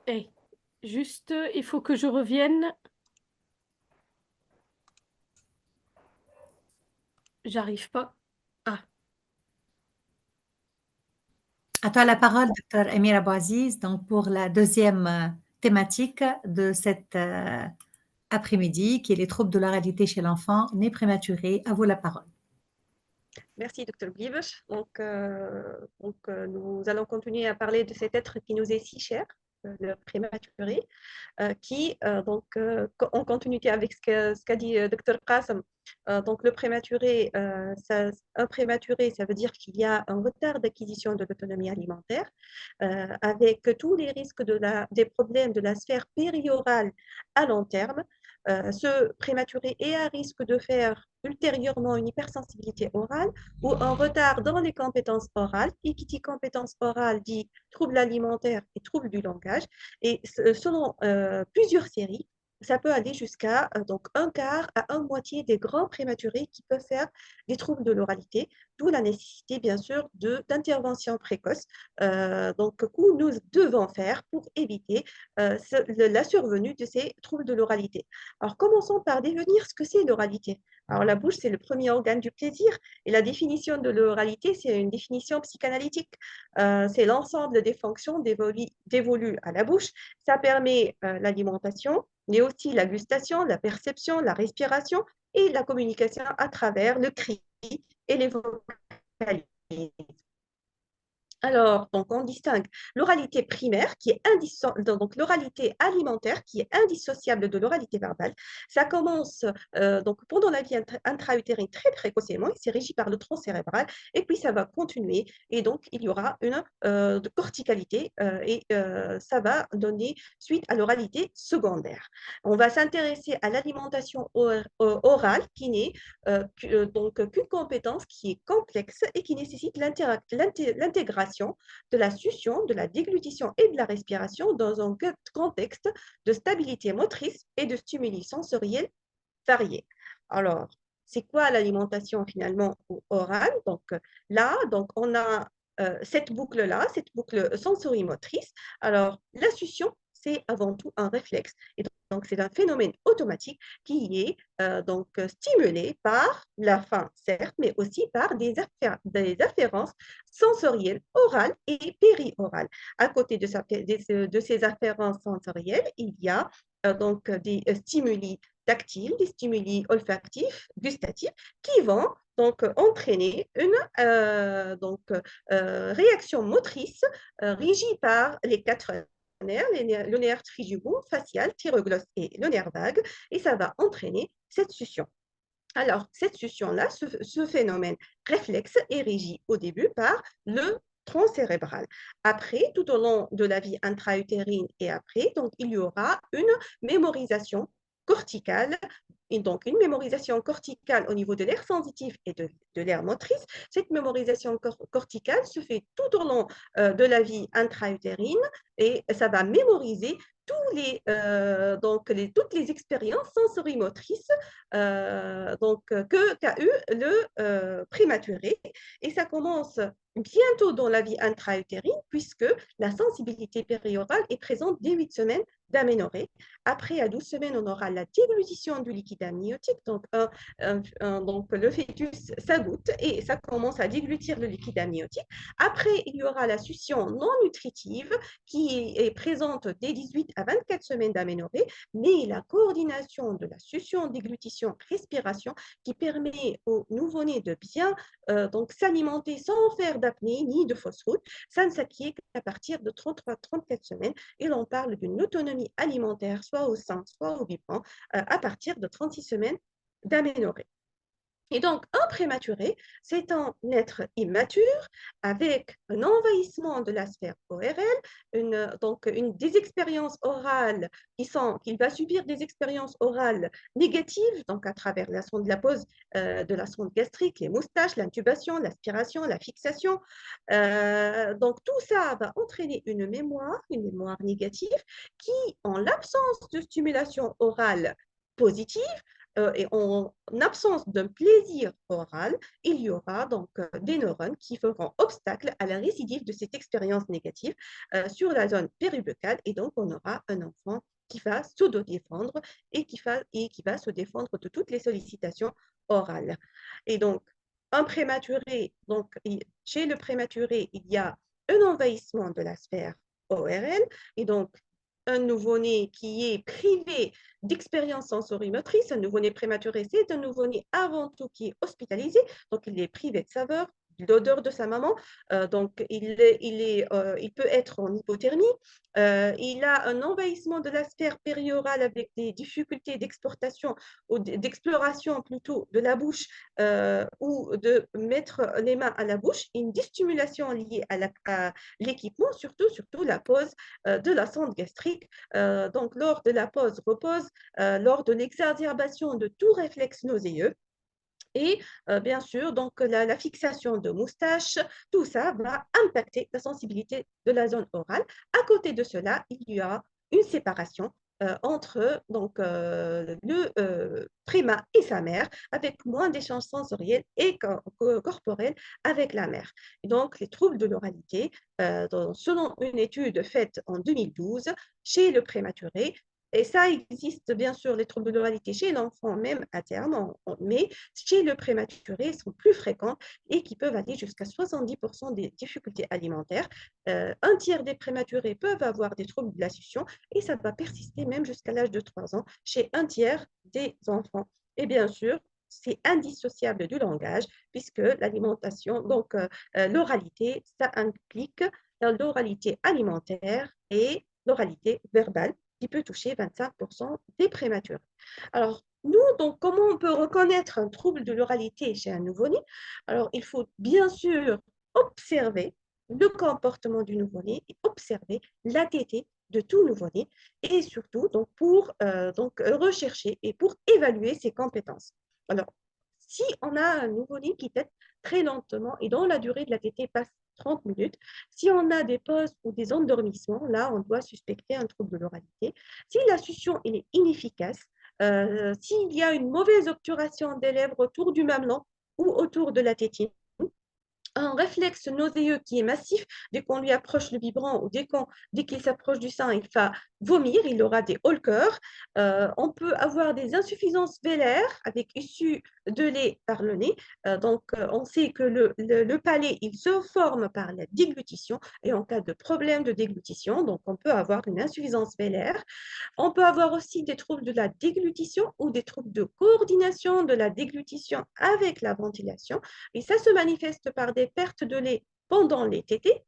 Hey, juste, il faut que je revienne. J'arrive pas. Ah. À toi la parole, Dr Amir Abouaziz, donc pour la deuxième thématique de cet après-midi, qui est les troubles de l'oralité chez l'enfant né prématuré. À vous la parole. Merci, Dr Guibesh. Nous allons continuer à parler de cet être qui nous est si cher, le prématuré, en continuité avec ce qu'a dit Dr Qassem, donc le prématuré, un prématuré, ça veut dire qu'il y a un retard d'acquisition de l'autonomie alimentaire, avec tous les risques des problèmes de la sphère périorale à long terme. Ce prématuré est à risque de faire ultérieurement une hypersensibilité orale ou un retard dans les compétences orales. Et qui dit compétences orales dit troubles alimentaires et troubles du langage. Et selon plusieurs séries, ça peut aller jusqu'à donc un quart à un moitié des grands prématurés qui peuvent faire des troubles de l'oralité, d'où la nécessité, bien sûr, d'intervention précoce donc, que nous devons faire pour éviter la survenue de ces troubles de l'oralité. Alors, commençons par définir ce que c'est l'oralité. Alors, la bouche, c'est le premier organe du plaisir et la définition de l'oralité, c'est une définition psychanalytique. C'est l'ensemble des fonctions dévolues à la bouche. Ça permet l'alimentation, mais aussi la gustation, la perception, la respiration et la communication à travers le cri et les vocalises. Alors, donc on distingue l'oralité primaire, qui est donc l'oralité alimentaire, qui est indissociable de l'oralité verbale. Ça commence donc pendant la vie intra-utérine très précocement, c'est régi par le tronc cérébral, et puis ça va continuer, et donc il y aura une corticalité, et ça va donner suite à l'oralité secondaire. On va s'intéresser à l'alimentation orale, qui n'est donc qu'une compétence qui est complexe et qui nécessite l'intégration de la succion, de la déglutition et de la respiration dans un contexte de stabilité motrice et de stimuli sensoriels variés. Alors, c'est quoi l'alimentation finalement orale? Donc là, donc on a cette boucle-là, cette boucle sensorimotrice. Alors, la succion, c'est avant tout un réflexe. Et donc, c'est un phénomène automatique qui est donc stimulé par la faim, certes, mais aussi par des afférences sensorielles orales et périorales. À côté de ces afférences sensorielles, il y a donc des stimuli tactiles, des stimuli olfactifs, gustatifs, qui vont donc entraîner une réaction motrice régie par les quatre nerfs, le nerf trijugo-facial, thyroglosse et le nerf vague, et ça va entraîner cette succion. Alors, cette succion-là, ce phénomène réflexe est régi au début par le tronc cérébral. Après, tout au long de la vie intra-utérine et après, donc, il y aura une mémorisation corticale, et donc une mémorisation corticale au niveau de l'aire sensitif et de l'aire motrice. Cette mémorisation corticale se fait tout au long de la vie intra-utérine et ça va mémoriser toutes les expériences sensorimotrices qu'a eu le prématuré. Et ça commence bientôt dans la vie intra-utérine, puisque la sensibilité périorale est présente dès 8 semaines d'aménorrhée. Après, à 12 semaines, on aura la déglutition du liquide amniotique. Donc, le fœtus s'agoutte et ça commence à déglutir le liquide amniotique. Après, il y aura la succion non nutritive qui est présente dès 18 à 24 semaines d'aménorrhée, mais la coordination de la succion, déglutition, respiration qui permet au nouveau-né de bien s'alimenter sans faire d'apnée ni de fausse route, ça ne s'acquiert qu'à partir de 33-34 semaines et l'on parle d'une autonomie alimentaire soit au sein, soit au biberon à partir de 36 semaines d'aménorrhée. Et donc, un prématuré, c'est un être immature avec un envahissement de la sphère ORL, des expériences orales qu'il va subir des expériences orales négatives, donc à travers la pose de la sonde gastrique, les moustaches, l'intubation, l'aspiration, la fixation. Donc, tout ça va entraîner une mémoire négative qui, en l'absence de stimulation orale positive, et en absence d'un plaisir oral, il y aura donc des neurones qui feront obstacle à la récidive de cette expérience négative sur la zone péribuccale et donc on aura un enfant qui va s'auto-défendre et qui va se défendre de toutes les sollicitations orales. Et donc, chez le prématuré, il y a un envahissement de la sphère ORL et donc un nouveau-né qui est privé d'expérience sensorimotrice, un nouveau-né prématuré, c'est un nouveau-né avant tout qui est hospitalisé, donc il est privé de saveur, l'odeur de sa maman, donc il peut être en hypothermie, il a un envahissement de la sphère périorale avec des difficultés d'exportation ou d'exploration plutôt de la bouche ou de mettre les mains à la bouche, une dystimulation liée à l'équipement, surtout la pose de la sonde gastrique. Donc lors de la pose repose, lors de l'exacerbation de tout réflexe nauséeux, et bien sûr, donc la fixation de moustaches, tout ça va impacter la sensibilité de la zone orale. À côté de cela, il y a une séparation entre donc, le prima et sa mère, avec moins d'échanges sensoriels et corporels avec la mère. Et donc, les troubles de l'oralité, selon une étude faite en 2012 chez le prématuré, et ça existe bien sûr, les troubles de l'oralité chez l'enfant, même à terme, mais chez le prématuré, ils sont plus fréquents et qui peuvent aller jusqu'à 70% des difficultés alimentaires. Un tiers des prématurés peuvent avoir des troubles de la succion et ça va persister même jusqu'à l'âge de 3 ans chez un tiers des enfants. Et bien sûr, c'est indissociable du langage puisque l'alimentation, donc l'oralité, ça implique l'oralité alimentaire et l'oralité verbale qui peut toucher 25% des prématurés. Alors, nous, donc, comment on peut reconnaître un trouble de l'oralité chez un nouveau-né? Alors, il faut bien sûr observer le comportement du nouveau-né et observer la tétée de tout nouveau-né et surtout donc, pour rechercher et pour évaluer ses compétences. Alors, si on a un nouveau-né qui tète très lentement et dont la durée de la tétée passe 30 minutes, si on a des pauses ou des endormissements, là, on doit suspecter un trouble de l'oralité. Si la succion est inefficace, s'il y a une mauvaise obturation des lèvres autour du mamelon ou autour de la tétine, un réflexe nauséeux qui est massif, dès qu'on lui approche le biberon ou dès qu'il s'approche du sein, il va vomir, il aura des haut-le-cœur. On peut avoir des insuffisances vélaires avec issue de lait par le nez. On sait que le palais, il se forme par la déglutition et en cas de problème de déglutition, donc on peut avoir une insuffisance vélaire. On peut avoir aussi des troubles de la déglutition ou des troubles de coordination de la déglutition avec la ventilation. Et ça se manifeste par des pertes de lait pendant les tétées,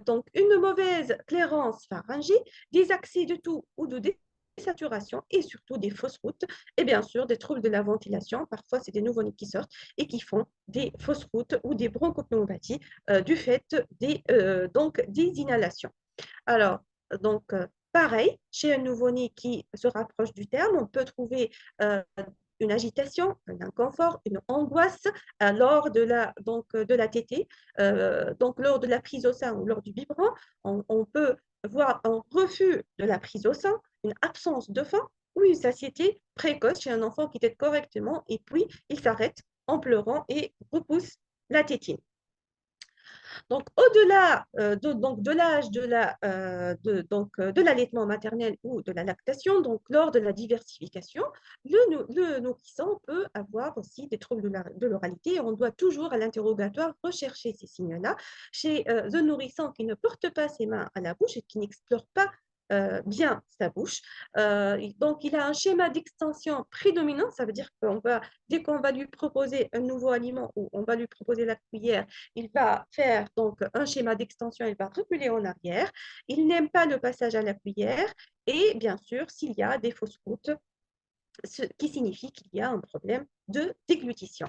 donc une mauvaise clairance pharyngée, des accès de toux ou de désaturation et surtout des fausses routes et bien sûr des troubles de la ventilation. Parfois, c'est des nouveau-nés qui sortent et qui font des fausses routes ou des bronchopneumopathies du fait des inhalations. Alors, pareil, chez un nouveau-né qui se rapproche du terme, on peut trouver une agitation, un inconfort, une angoisse lors de la tétée, donc lors de la prise au sein ou lors du biberon. On peut voir un refus de la prise au sein, une absence de faim ou une satiété précoce chez un enfant qui tète correctement et puis il s'arrête en pleurant et repousse la tétine. Donc, au-delà de l'âge de l'allaitement maternel ou de la lactation, donc lors de la diversification, le nourrisson peut avoir aussi des troubles de l'oralité. On doit toujours à l'interrogatoire rechercher ces signes-là chez un nourrisson qui ne porte pas ses mains à la bouche et qui n'explore pas bien sa bouche. Donc, il a un schéma d'extension prédominant, ça veut dire dès qu'on va lui proposer un nouveau aliment ou on va lui proposer la cuillère, il va faire donc un schéma d'extension, il va reculer en arrière, il n'aime pas le passage à la cuillère et bien sûr, s'il y a des fausses routes, ce qui signifie qu'il y a un problème de déglutition.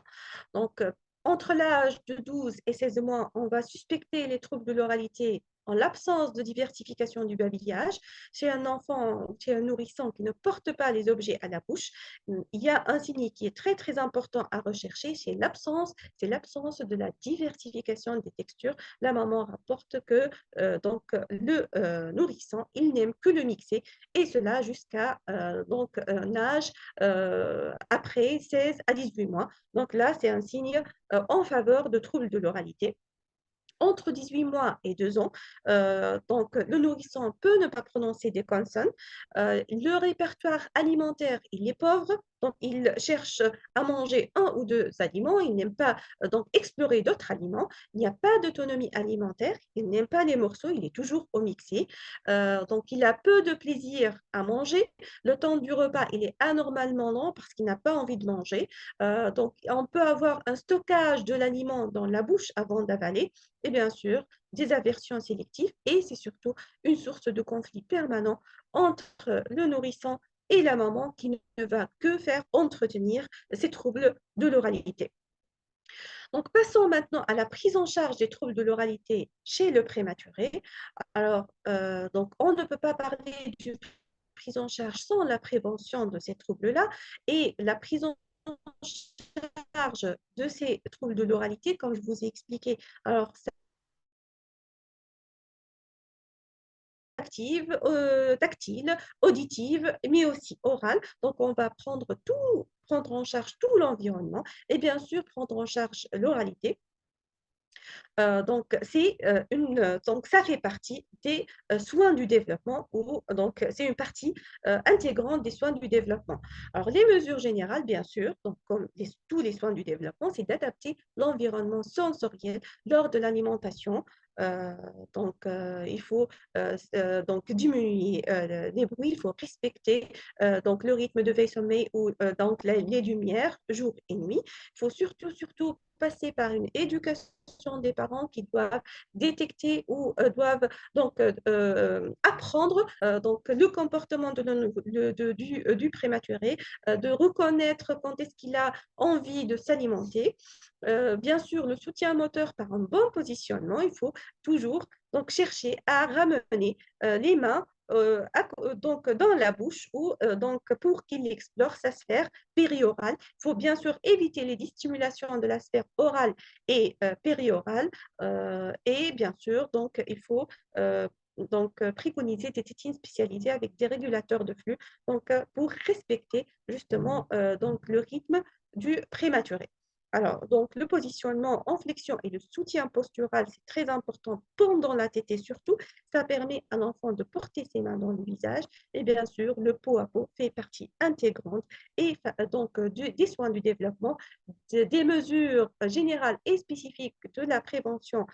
Donc, entre l'âge de 12 et 16 mois, on va suspecter les troubles de l'oralité en l'absence de diversification du babillage. Chez un enfant, chez un nourrisson qui ne porte pas les objets à la bouche, il y a un signe qui est très, très important à rechercher, c'est l'absence de la diversification des textures. La maman rapporte que le nourrisson, il n'aime que le mixer, et cela jusqu'à un âge après 16 à 18 mois. Donc là, c'est un signe en faveur de troubles de l'oralité. Entre 18 mois et 2 ans, donc le nourrisson peut ne pas prononcer des consonnes. Le répertoire alimentaire, il est pauvre, donc il cherche à manger un ou deux aliments, il n'aime pas donc explorer d'autres aliments. Il n'y a pas d'autonomie alimentaire, il n'aime pas les morceaux, il est toujours au mixé. Donc il a peu de plaisir à manger. Le temps du repas, il est anormalement long parce qu'il n'a pas envie de manger. Donc on peut avoir un stockage de l'aliment dans la bouche avant d'avaler et bien sûr des aversions sélectives et c'est surtout une source de conflit permanent entre le nourrisson et la maman qui ne va que faire entretenir ces troubles de l'oralité. Donc, passons maintenant à la prise en charge des troubles de l'oralité chez le prématuré. Alors, donc, on ne peut pas parler d'une prise en charge sans la prévention de ces troubles-là et la prise en charge de ces troubles de l'oralité, comme je vous ai expliqué, alors ça active, tactile, auditive, mais aussi orale. Donc, on va prendre en charge tout l'environnement et bien sûr prendre en charge l'oralité. Donc, ça fait partie des soins du développement ou donc c'est une partie intégrante des soins du développement. Alors, les mesures générales, bien sûr, donc comme tous les soins du développement, c'est d'adapter l'environnement sensoriel lors de l'alimentation. Euh, il faut donc diminuer les bruits, il faut respecter donc le rythme de veille-sommeil ou donc les lumières jour et nuit. Il faut surtout passer par une éducation des parents qui doivent détecter ou doivent donc apprendre donc le comportement du prématuré, de reconnaître quand est-ce qu'il a envie de s'alimenter. Bien sûr, le soutien moteur par un bon positionnement, il faut toujours donc chercher à ramener les mains donc dans la bouche ou donc pour qu'il explore sa sphère périorale. Il faut bien sûr éviter les stimulations de la sphère orale et périorale et bien sûr donc il faut préconiser des tétines spécialisées avec des régulateurs de flux donc pour respecter justement donc le rythme du prématuré. Alors, donc, le positionnement en flexion et le soutien postural, c'est très important pendant la tétée surtout. Ça permet à l'enfant de porter ses mains dans le visage. Et bien sûr, le pot à pot fait partie intégrante et donc des soins du développement, des mesures générales et spécifiques de la prévention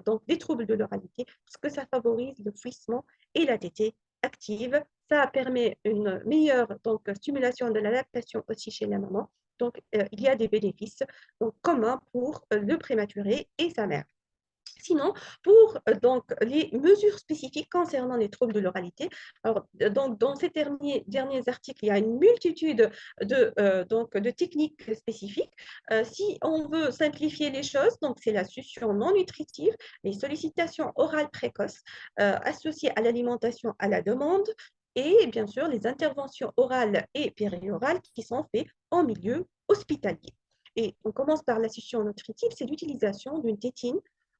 donc des troubles de l'oralité, parce que ça favorise le fouissement et la tétée active. Ça permet une meilleure donc, stimulation de la lactation aussi chez la maman. Donc, il y a des bénéfices donc, communs pour le prématuré et sa mère. Sinon, pour donc, les mesures spécifiques concernant les troubles de l'oralité, alors, donc, dans ces derniers articles, il y a une multitude de techniques spécifiques. Si on veut simplifier les choses, donc c'est la succion non nutritive, les sollicitations orales précoces associées à l'alimentation à la demande, et bien sûr les interventions orales et périorales qui sont faites en milieu hospitalier. Et on commence par la succion nutritive, c'est l'utilisation d'une tétine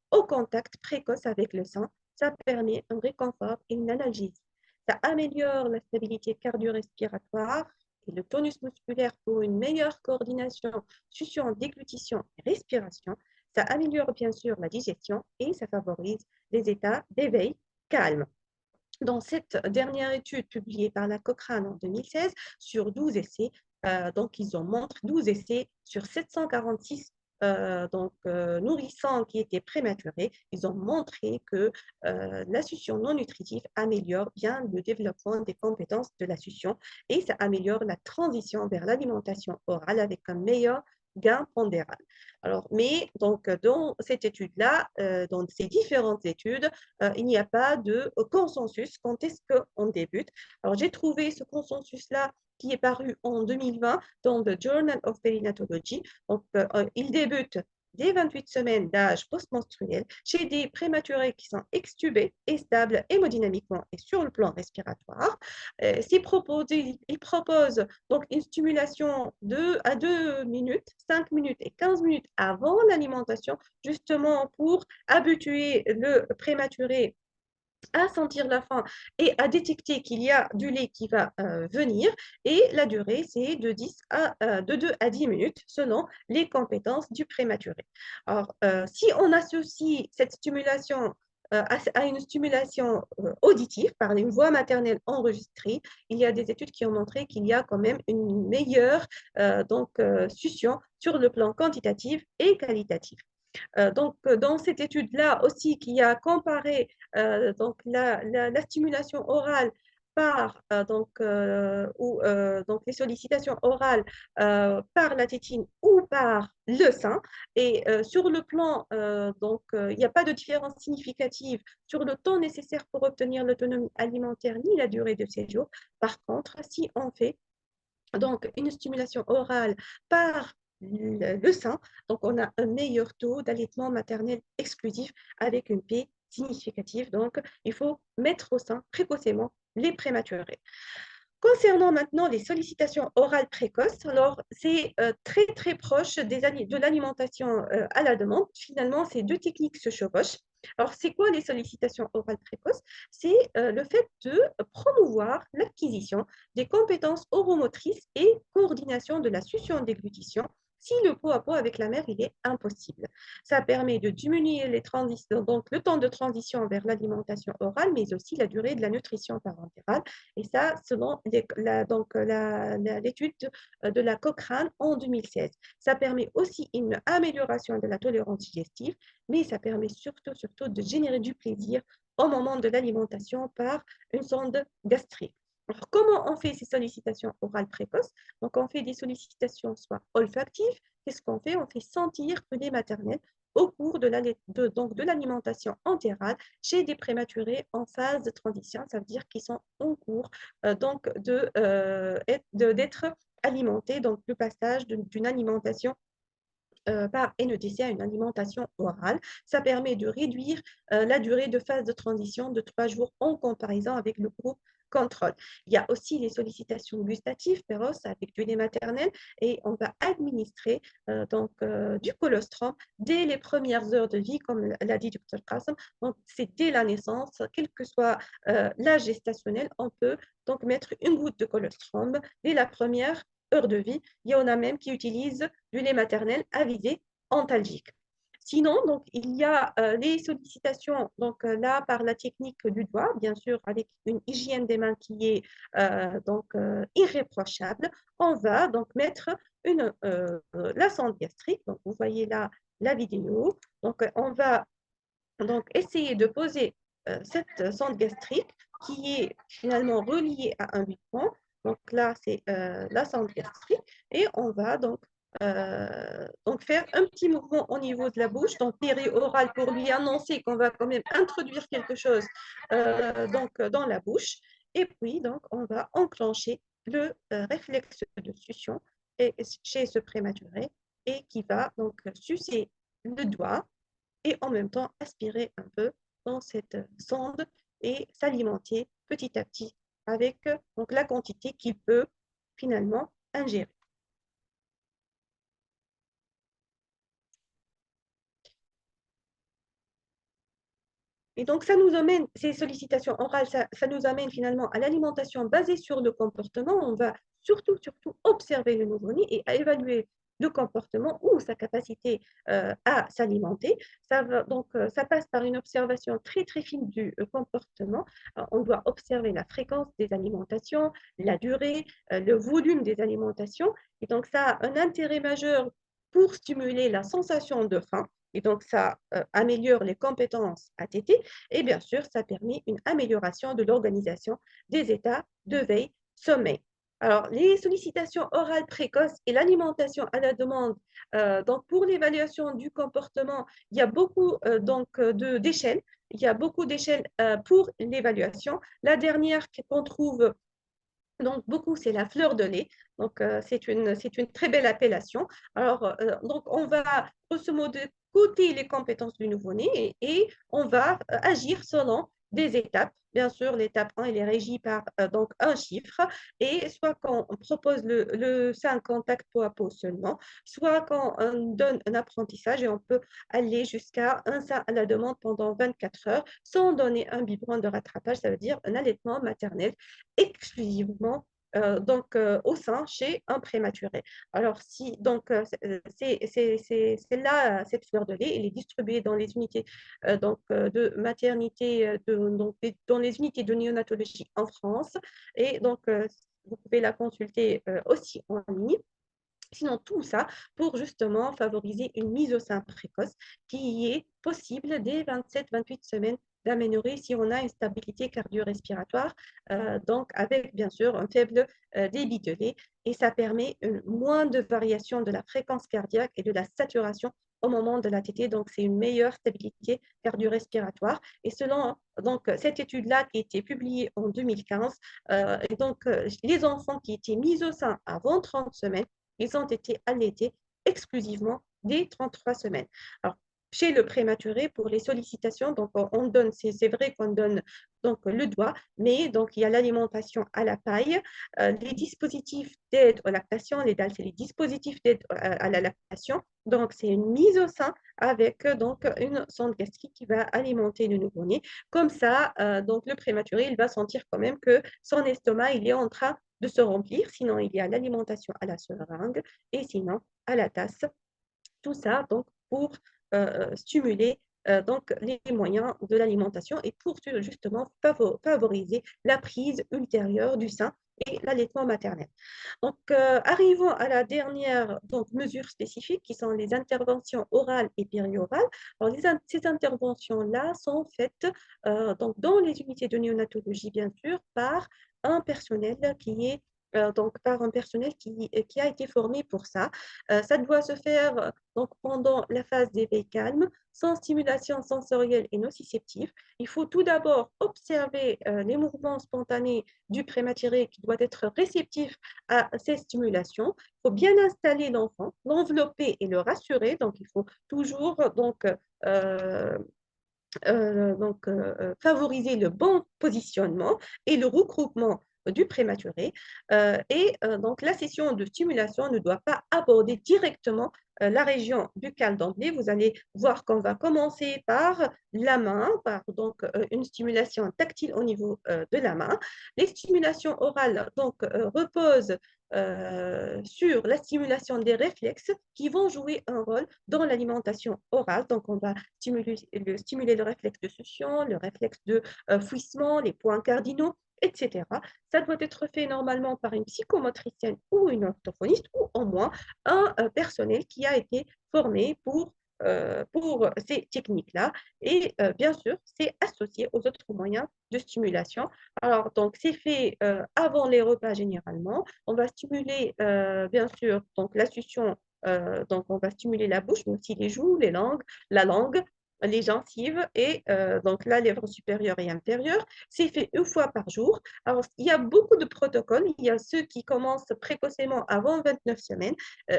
au contact précoce avec le sein. Ça permet un réconfort et une analgésie. Ça améliore la stabilité cardio-respiratoire et le tonus musculaire pour une meilleure coordination, succion, déglutition et respiration. Ça améliore bien sûr la digestion et ça favorise les états d'éveil calme. Dans cette dernière étude publiée par la Cochrane en 2016, sur 12 essais, donc ils ont montré 12 essais sur 746 nourrissants qui étaient prématurés, ils ont montré que la succion non nutritive améliore bien le développement des compétences de la succion et ça améliore la transition vers l'alimentation orale avec un meilleur gain pondéral. Alors, mais donc, dans cette étude-là, dans ces différentes études, il n'y a pas de consensus quand est-ce qu'on débute. Alors, j'ai trouvé ce consensus-là qui est paru en 2020 dans le Journal of Perinatology. Donc, il débute dès 28 semaines d'âge post-menstruel chez des prématurés qui sont extubés et stables hémodynamiquement et sur le plan respiratoire. Il propose donc une stimulation à 2 minutes, 5 minutes et 15 minutes avant l'alimentation, justement pour habituer le prématuré à sentir la faim et à détecter qu'il y a du lait qui va venir. Et la durée, c'est de 2 à 10 minutes selon les compétences du prématuré. Alors, si on associe cette stimulation à une stimulation auditive par une voix maternelle enregistrée, il y a des études qui ont montré qu'il y a quand même une meilleure succion sur le plan quantitatif et qualitatif. Dans cette étude-là aussi, qui a comparé donc la stimulation orale par donc les sollicitations orales par la tétine ou par le sein. Et sur le plan, il n'y a pas de différence significative sur le temps nécessaire pour obtenir l'autonomie alimentaire ni la durée de séjour. Par contre, si on fait donc une stimulation orale par le sein, donc on a un meilleur taux d'allaitement maternel exclusif avec une paix significative. Donc, il faut mettre au sein précocement les prématurés. Concernant maintenant les sollicitations orales précoces, alors c'est très proche de l'alimentation à la demande. Finalement, ces deux techniques se chevauchent. Alors, c'est quoi les sollicitations orales précoces? C'est le fait de promouvoir l'acquisition des compétences oromotrices et coordination de la succion-déglutition si le pot à pot avec la mère il est impossible. Ça permet de diminuer donc le temps de transition vers l'alimentation orale, mais aussi la durée de la nutrition parentale. Et ça, selon l'étude de la Cochrane en 2016. Ça permet aussi une amélioration de la tolérance digestive, mais ça permet surtout de générer du plaisir au moment de l'alimentation par une sonde gastrique. Alors, comment on fait ces sollicitations orales précoces? Donc, on fait des sollicitations soit olfactives. Qu'est-ce qu'on fait? On fait sentir que les maternelles au cours de l'alimentation entérale chez des prématurés en phase de transition. Ça veut dire qu'ils sont en cours d'être alimentés, donc le passage d'une alimentation par NETC à une alimentation orale. Ça permet de réduire la durée de phase de transition de 3 jours en comparaison avec le groupe contrôle. Il y a aussi les sollicitations gustatives, féroces avec du lait maternel et on va administrer du colostrum dès les premières heures de vie, comme l'a dit Dr Qassem. Donc, c'est dès la naissance, quel que soit l'âge gestationnel, on peut donc mettre une goutte de colostrum dès la première heure de vie. Il y en a même qui utilisent du lait maternel avisé antalgique. Sinon, donc, il y a les sollicitations là par la technique du doigt, bien sûr, avec une hygiène des mains qui est irréprochable. On va donc mettre la sonde gastrique. Donc, vous voyez là la vidéo. Donc, on va donc essayer de poser cette sonde gastrique qui est finalement reliée à un biberon. Donc là, c'est la sonde gastrique et on va donc faire un petit mouvement au niveau de la bouche, donc péri-oral pour lui annoncer qu'on va quand même introduire quelque chose dans la bouche. Et puis, donc, on va enclencher le réflexe de succion chez ce prématuré et qui va donc sucer le doigt et en même temps aspirer un peu dans cette sonde et s'alimenter petit à petit avec donc, la quantité qu'il peut finalement ingérer. Et donc, ça nous amène, ces sollicitations orales, ça nous amène finalement à l'alimentation basée sur le comportement. On va surtout observer le nouveau-né et à évaluer le comportement ou sa capacité à s'alimenter. Ça passe par une observation très fine du comportement. On doit observer la fréquence des alimentations, la durée, le volume des alimentations. Et donc, ça a un intérêt majeur pour stimuler la sensation de faim. Et donc, ça améliore les compétences ATT et bien sûr, ça permet une amélioration de l'organisation des états de veille sommeil. Alors, les sollicitations orales précoces et l'alimentation à la demande, donc pour l'évaluation du comportement, il y a beaucoup d'échelles. Il y a beaucoup d'échelles pour l'évaluation. La dernière qu'on trouve donc, beaucoup, c'est la fleur de lait. Donc, c'est une très belle appellation. Alors, donc, on va, grosso modo, coter les compétences du nouveau-né et on va agir selon des étapes. Bien sûr, l'étape 1, elle est régie par donc un chiffre, et soit quand on propose le sein contact peau à peau seulement, soit quand on donne un apprentissage et on peut aller jusqu'à un sein à la demande pendant 24 heures sans donner un biberon de rattrapage, ça veut dire un allaitement maternel exclusivement au sein chez un prématuré. Alors, si donc c'est là cette fleur de lait, elle est distribuée dans les unités de maternité, dans les unités de néonatologie en France, et donc vous pouvez la consulter aussi en ligne. Sinon, tout ça pour justement favoriser une mise au sein précoce qui est possible dès 27-28 semaines d'aménorrhée si on a une stabilité cardio-respiratoire, donc avec bien sûr un faible débit de lait, et ça permet moins de variation de la fréquence cardiaque et de la saturation au moment de la tétée, donc c'est une meilleure stabilité cardio-respiratoire. Et selon donc, cette étude-là qui a été publiée en 2015, les enfants qui étaient mis au sein avant 30 semaines, ils ont été allaités exclusivement dès 33 semaines. Alors, chez le prématuré pour les sollicitations. Donc, on donne, c'est vrai qu'on donne donc le doigt, mais donc il y a l'alimentation à la paille, les dispositifs d'aide à la lactation, les DAL, c'est les dispositifs d'aide à la lactation. Donc, c'est une mise au sein avec donc une sonde gastrique qui va alimenter le nouveau-né. Comme ça, donc le prématuré, il va sentir quand même que son estomac, il est en train de se remplir. Sinon, il y a l'alimentation à la seringue et sinon à la tasse. Tout ça donc pour stimuler donc les moyens de l'alimentation et pour justement favoriser la prise ultérieure du sein et l'allaitement maternel. Donc, arrivons à la dernière donc, mesure spécifique qui sont les interventions orales et périorales. Alors, ces interventions-là sont faites donc, dans les unités de néonatologie, bien sûr, par un personnel qui est donc par un personnel qui a été formé pour ça. Ça doit se faire donc, pendant la phase d'éveil calme, sans stimulation sensorielle et nociceptive. Il faut tout d'abord observer les mouvements spontanés du prématuré qui doit être réceptif à ces stimulations. Il faut bien installer l'enfant, l'envelopper et le rassurer. Donc, il faut toujours favoriser le bon positionnement et le regroupement du prématuré. Donc, la session de stimulation ne doit pas aborder directement la région buccale d'emblée. Vous allez voir qu'on va commencer par la main, par donc une stimulation tactile au niveau de la main. Les stimulations orales donc reposent sur la stimulation des réflexes qui vont jouer un rôle dans l'alimentation orale. Donc, on va stimuler le réflexe de succion, le réflexe de fouissement, les points cardinaux, etc. Ça doit être fait normalement par une psychomotricienne ou une orthophoniste ou au moins un personnel qui a été formé pour ces techniques-là. Et bien sûr, c'est associé aux autres moyens de stimulation. Alors, donc, c'est fait avant les repas généralement. On va stimuler, bien sûr, donc, la succion. Donc, on va stimuler la bouche, mais aussi les joues, la langue, les gencives et donc la lèvre supérieure et inférieure. C'est fait une fois par jour. Alors, il y a beaucoup de protocoles. Il y a ceux qui commencent précocement avant 29 semaines,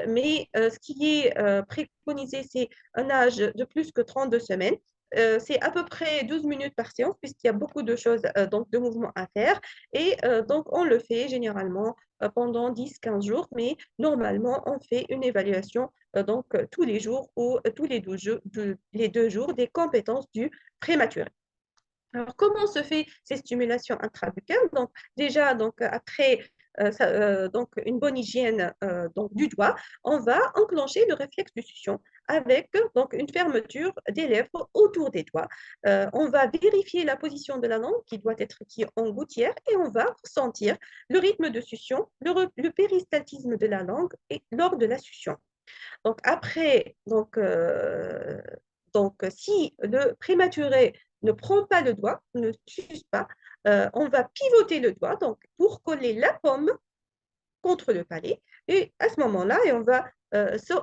mais ce qui est préconisé, c'est un âge de plus que 32 semaines. C'est à peu près 12 minutes par séance puisqu'il y a beaucoup de choses, donc de mouvements à faire. Et donc, on le fait généralement pendant 10-15 jours, mais normalement, on fait une évaluation donc tous les jours ou tous les 2 jours des compétences du prématuré. Alors, comment se fait ces stimulations intrabuccales? Donc, déjà, donc, après donc, une bonne hygiène donc, du doigt, on va enclencher le réflexe de succion avec donc, une fermeture des lèvres autour des doigts. On va vérifier la position de la langue qui doit être qui est en gouttière et on va ressentir le rythme de succion, le péristaltisme de la langue et lors de la succion. Donc, après, si le prématuré ne prend pas le doigt, ne suce pas, on va pivoter le doigt donc, pour coller la pomme contre le palais. Et à ce moment-là, on va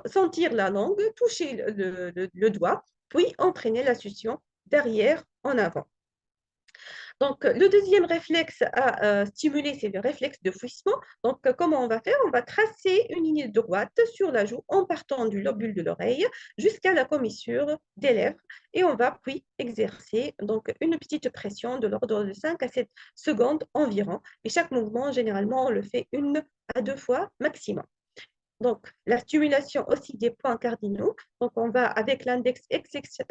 sentir la langue, toucher le doigt, puis entraîner la succion d'arrière en avant. Donc, le deuxième réflexe à stimuler, c'est le réflexe de fouissement. Donc, comment on va faire? On va tracer une ligne droite sur la joue en partant du lobule de l'oreille jusqu'à la commissure des lèvres. Et on va puis exercer donc, une petite pression de l'ordre de 5 à 7 secondes environ. Et chaque mouvement, généralement, on le fait 1 à 2 fois maximum. Donc, la stimulation aussi des points cardinaux. Donc, on va, avec l'index, exercer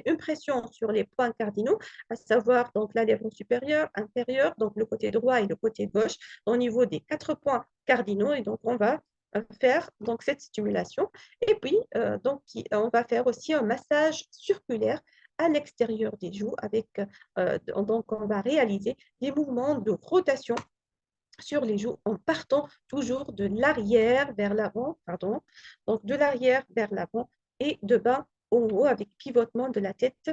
une pression sur les points cardinaux, à savoir donc, la lèvre supérieure, inférieure, donc le côté droit et le côté gauche, au niveau des 4 points cardinaux. Et donc, on va faire donc, cette stimulation. Et puis, on va faire aussi un massage circulaire à l'extérieur des joues. Donc, on va réaliser des mouvements de rotation sur les joues en partant toujours de l'arrière vers l'avant, pardon, donc de l'arrière vers l'avant et de bas au haut avec pivotement de la tête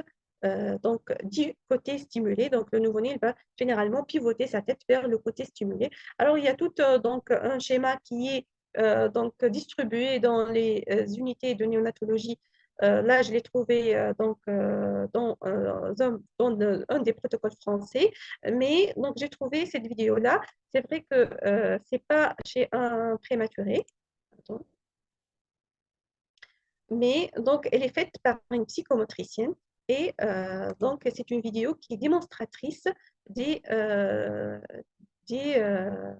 donc du côté stimulé. Donc le nouveau-né il va généralement pivoter sa tête vers le côté stimulé. Alors il y a tout donc un schéma qui est donc distribué dans les unités de néonatologie. Là, je l'ai trouvé dans un des protocoles français, mais donc j'ai trouvé cette vidéo-là. C'est vrai que ce n'est pas chez un prématuré. Pardon. mais donc elle est faite par une psychomotricienne et donc c'est une vidéo qui est démonstratrice des, des,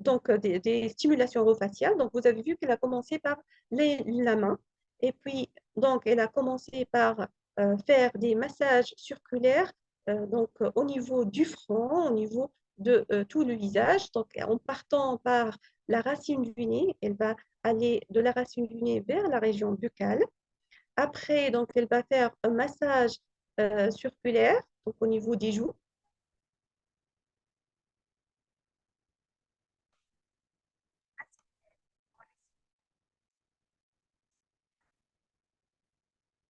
donc, des stimulations orofaciales. Donc vous avez vu qu'elle a commencé par la main et puis donc elle a commencé par faire des massages circulaires donc au niveau du front, au niveau de tout le visage. Donc en partant par la racine du nez, elle va aller de la racine du nez vers la région buccale. Après, donc, elle va faire un massage circulaire, donc au niveau des joues.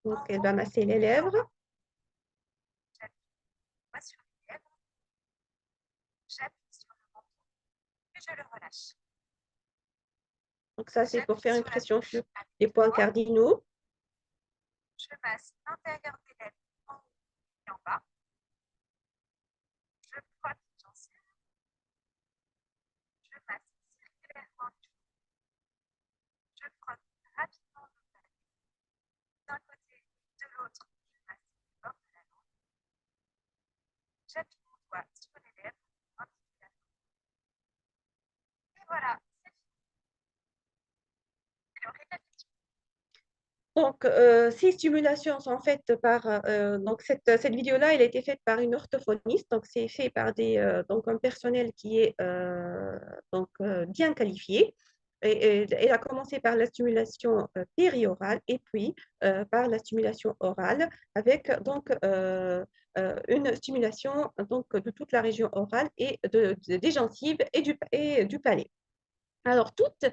Donc, elle va masser les lèvres. Donc, ça, c'est pour faire une pression sur les points cardinaux. Je masse l'intérieur des lèvres en haut et en bas. Je frotte les gencives. Je masse circulairement les joues. Je frotte rapidement le palais. D'un côté et de l'autre, je masse les bords de la langue. J'appuie mon doigt sur les lèvres, ainsi que la langue. Et voilà, c'est fini. Alors, récapitulons. Donc, ces stimulations sont faites par, donc cette vidéo-là, elle a été faite par une orthophoniste, donc c'est fait par donc un personnel qui est donc, bien qualifié. Et elle a commencé par la stimulation périorale et puis par la stimulation orale avec donc une stimulation donc, de toute la région orale et des gencives et du palais. Alors, toutes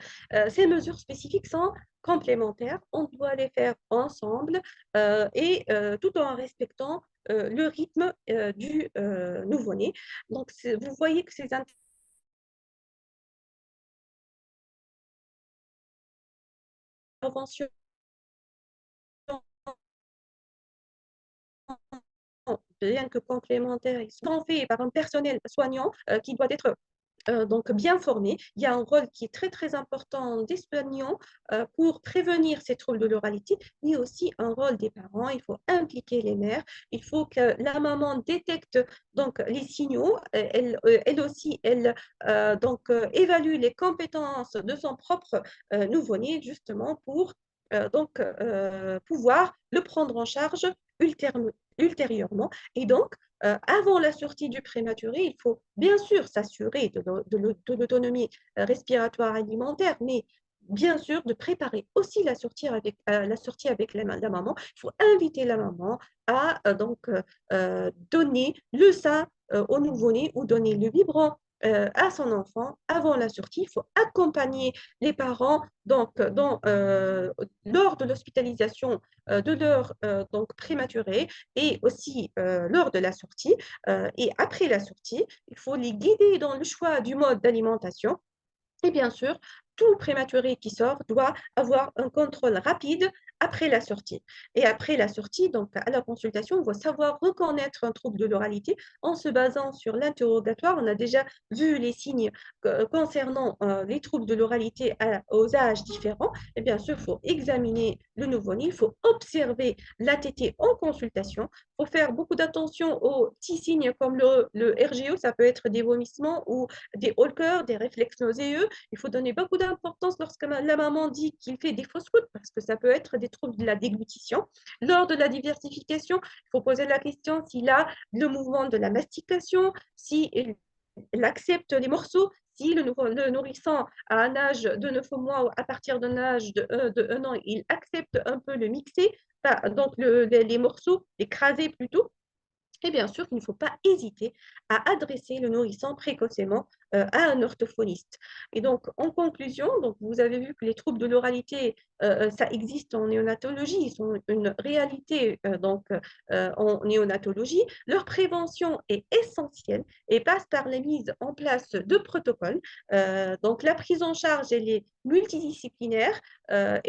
ces mesures spécifiques sont complémentaires. On doit les faire ensemble et tout en respectant le rythme du nouveau-né. Donc, vous voyez que ces interventions, bien que complémentaires, ils sont faits par un personnel soignant qui doit être donc bien formé. Il y a un rôle qui est très, très important des soignants pour prévenir ces troubles de l'oralité, mais aussi un rôle des parents. Il faut impliquer les mères. Il faut que la maman détecte donc les signaux. Elle aussi, elle donc évalue les compétences de son propre nouveau-né justement pour donc pouvoir le prendre en charge ultérieurement. Et donc, avant la sortie du prématuré, il faut bien sûr s'assurer de l'autonomie respiratoire alimentaire, mais bien sûr de préparer aussi la sortie avec la maman. Il faut inviter la maman à donc donner le sein au nouveau-né ou donner le biberon à son enfant avant la sortie. Il faut accompagner les parents donc, lors de l'hospitalisation de leur donc, prématuré et aussi lors de la sortie. Et après la sortie, il faut les guider dans le choix du mode d'alimentation. Et bien sûr, tout prématuré qui sort doit avoir un contrôle rapide après la sortie. Et après la sortie, donc à la consultation, on va savoir reconnaître un trouble de l'oralité en se basant sur l'interrogatoire. On a déjà vu les signes concernant les troubles de l'oralité aux âges différents. Et bien sûr, il faut examiner le nouveau-né, il faut observer l'ATT en consultation. Il faut faire beaucoup d'attention aux petits signes comme le RGO, ça peut être des vomissements ou des hauts le cœur, des réflexes nauséeux. Il faut donner beaucoup d'importance lorsque la maman dit qu'il fait des fausses routes parce que ça peut être des troubles de la déglutition. Lors de la diversification, il faut poser la question s'il a le mouvement de la mastication, s'il accepte les morceaux, si le nourrisson à un âge de 9 mois ou à partir d'un âge de 1 an, il accepte un peu le mixer, donc les morceaux, l'écraser plutôt. Et bien sûr, il ne faut pas hésiter à adresser le nourrisson précocement à un orthophoniste. Et donc, en conclusion, donc, vous avez vu que les troubles de l'oralité, ça existe en néonatologie, ils sont une réalité en néonatologie. Leur prévention est essentielle et passe par la mise en place de protocoles. Donc, la prise en charge, elle est multidisciplinaire. Ça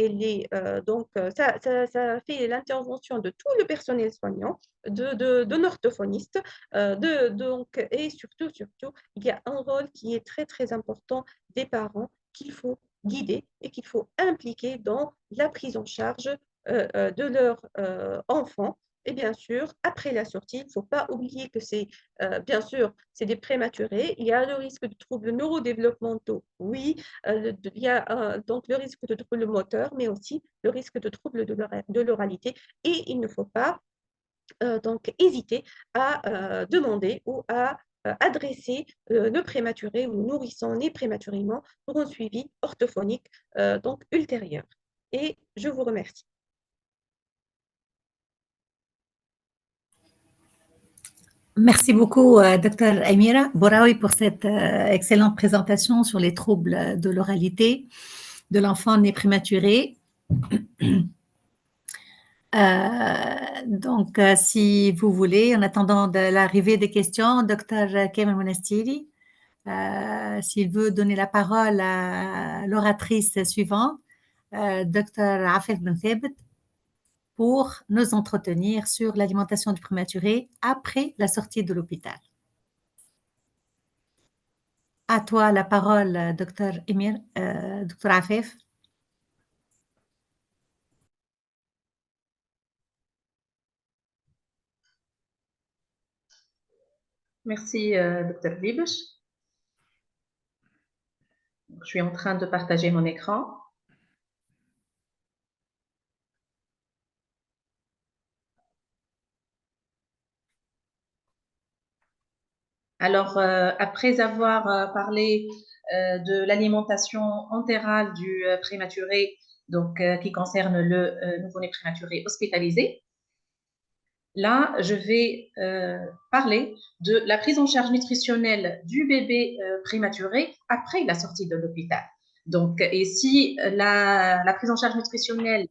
fait l'intervention de tout le personnel soignant d'un orthophoniste. Et surtout, il y a un rôle qui est très, très important des parents qu'il faut guider et qu'il faut impliquer dans la prise en charge de leur enfant. Et bien sûr, après la sortie, il ne faut pas oublier que c'est, bien sûr, c'est des prématurés. Il y a le risque de troubles neurodéveloppementaux, oui. Il y a donc le risque de troubles moteurs, mais aussi le risque de troubles de l'oralité. Et il ne faut pas donc hésiter à demander ou à adresser le prématuré ou nourrisson né prématurément pour un suivi orthophonique donc ultérieur. Et je vous remercie. Merci beaucoup, Dr Amira Boraoui, pour cette excellente présentation sur les troubles de l'oralité de l'enfant né prématuré. Donc, si vous voulez, en attendant de l'arrivée des questions, Dr Kemal Monastiri, s'il veut donner la parole à l'oratrice suivante, Dr Afef Ben Thabit, pour nous entretenir sur l'alimentation du prématuré après la sortie de l'hôpital. À toi la parole, Dr Emir, Dr Afef. Merci, Dr Bibish. Je suis en train de partager mon écran. Alors, après avoir parlé de l'alimentation entérale du prématuré, donc qui concerne le nouveau-né prématuré hospitalisé, là, je vais parler de la prise en charge nutritionnelle du bébé prématuré après la sortie de l'hôpital. Donc, et si la prise en charge nutritionnelle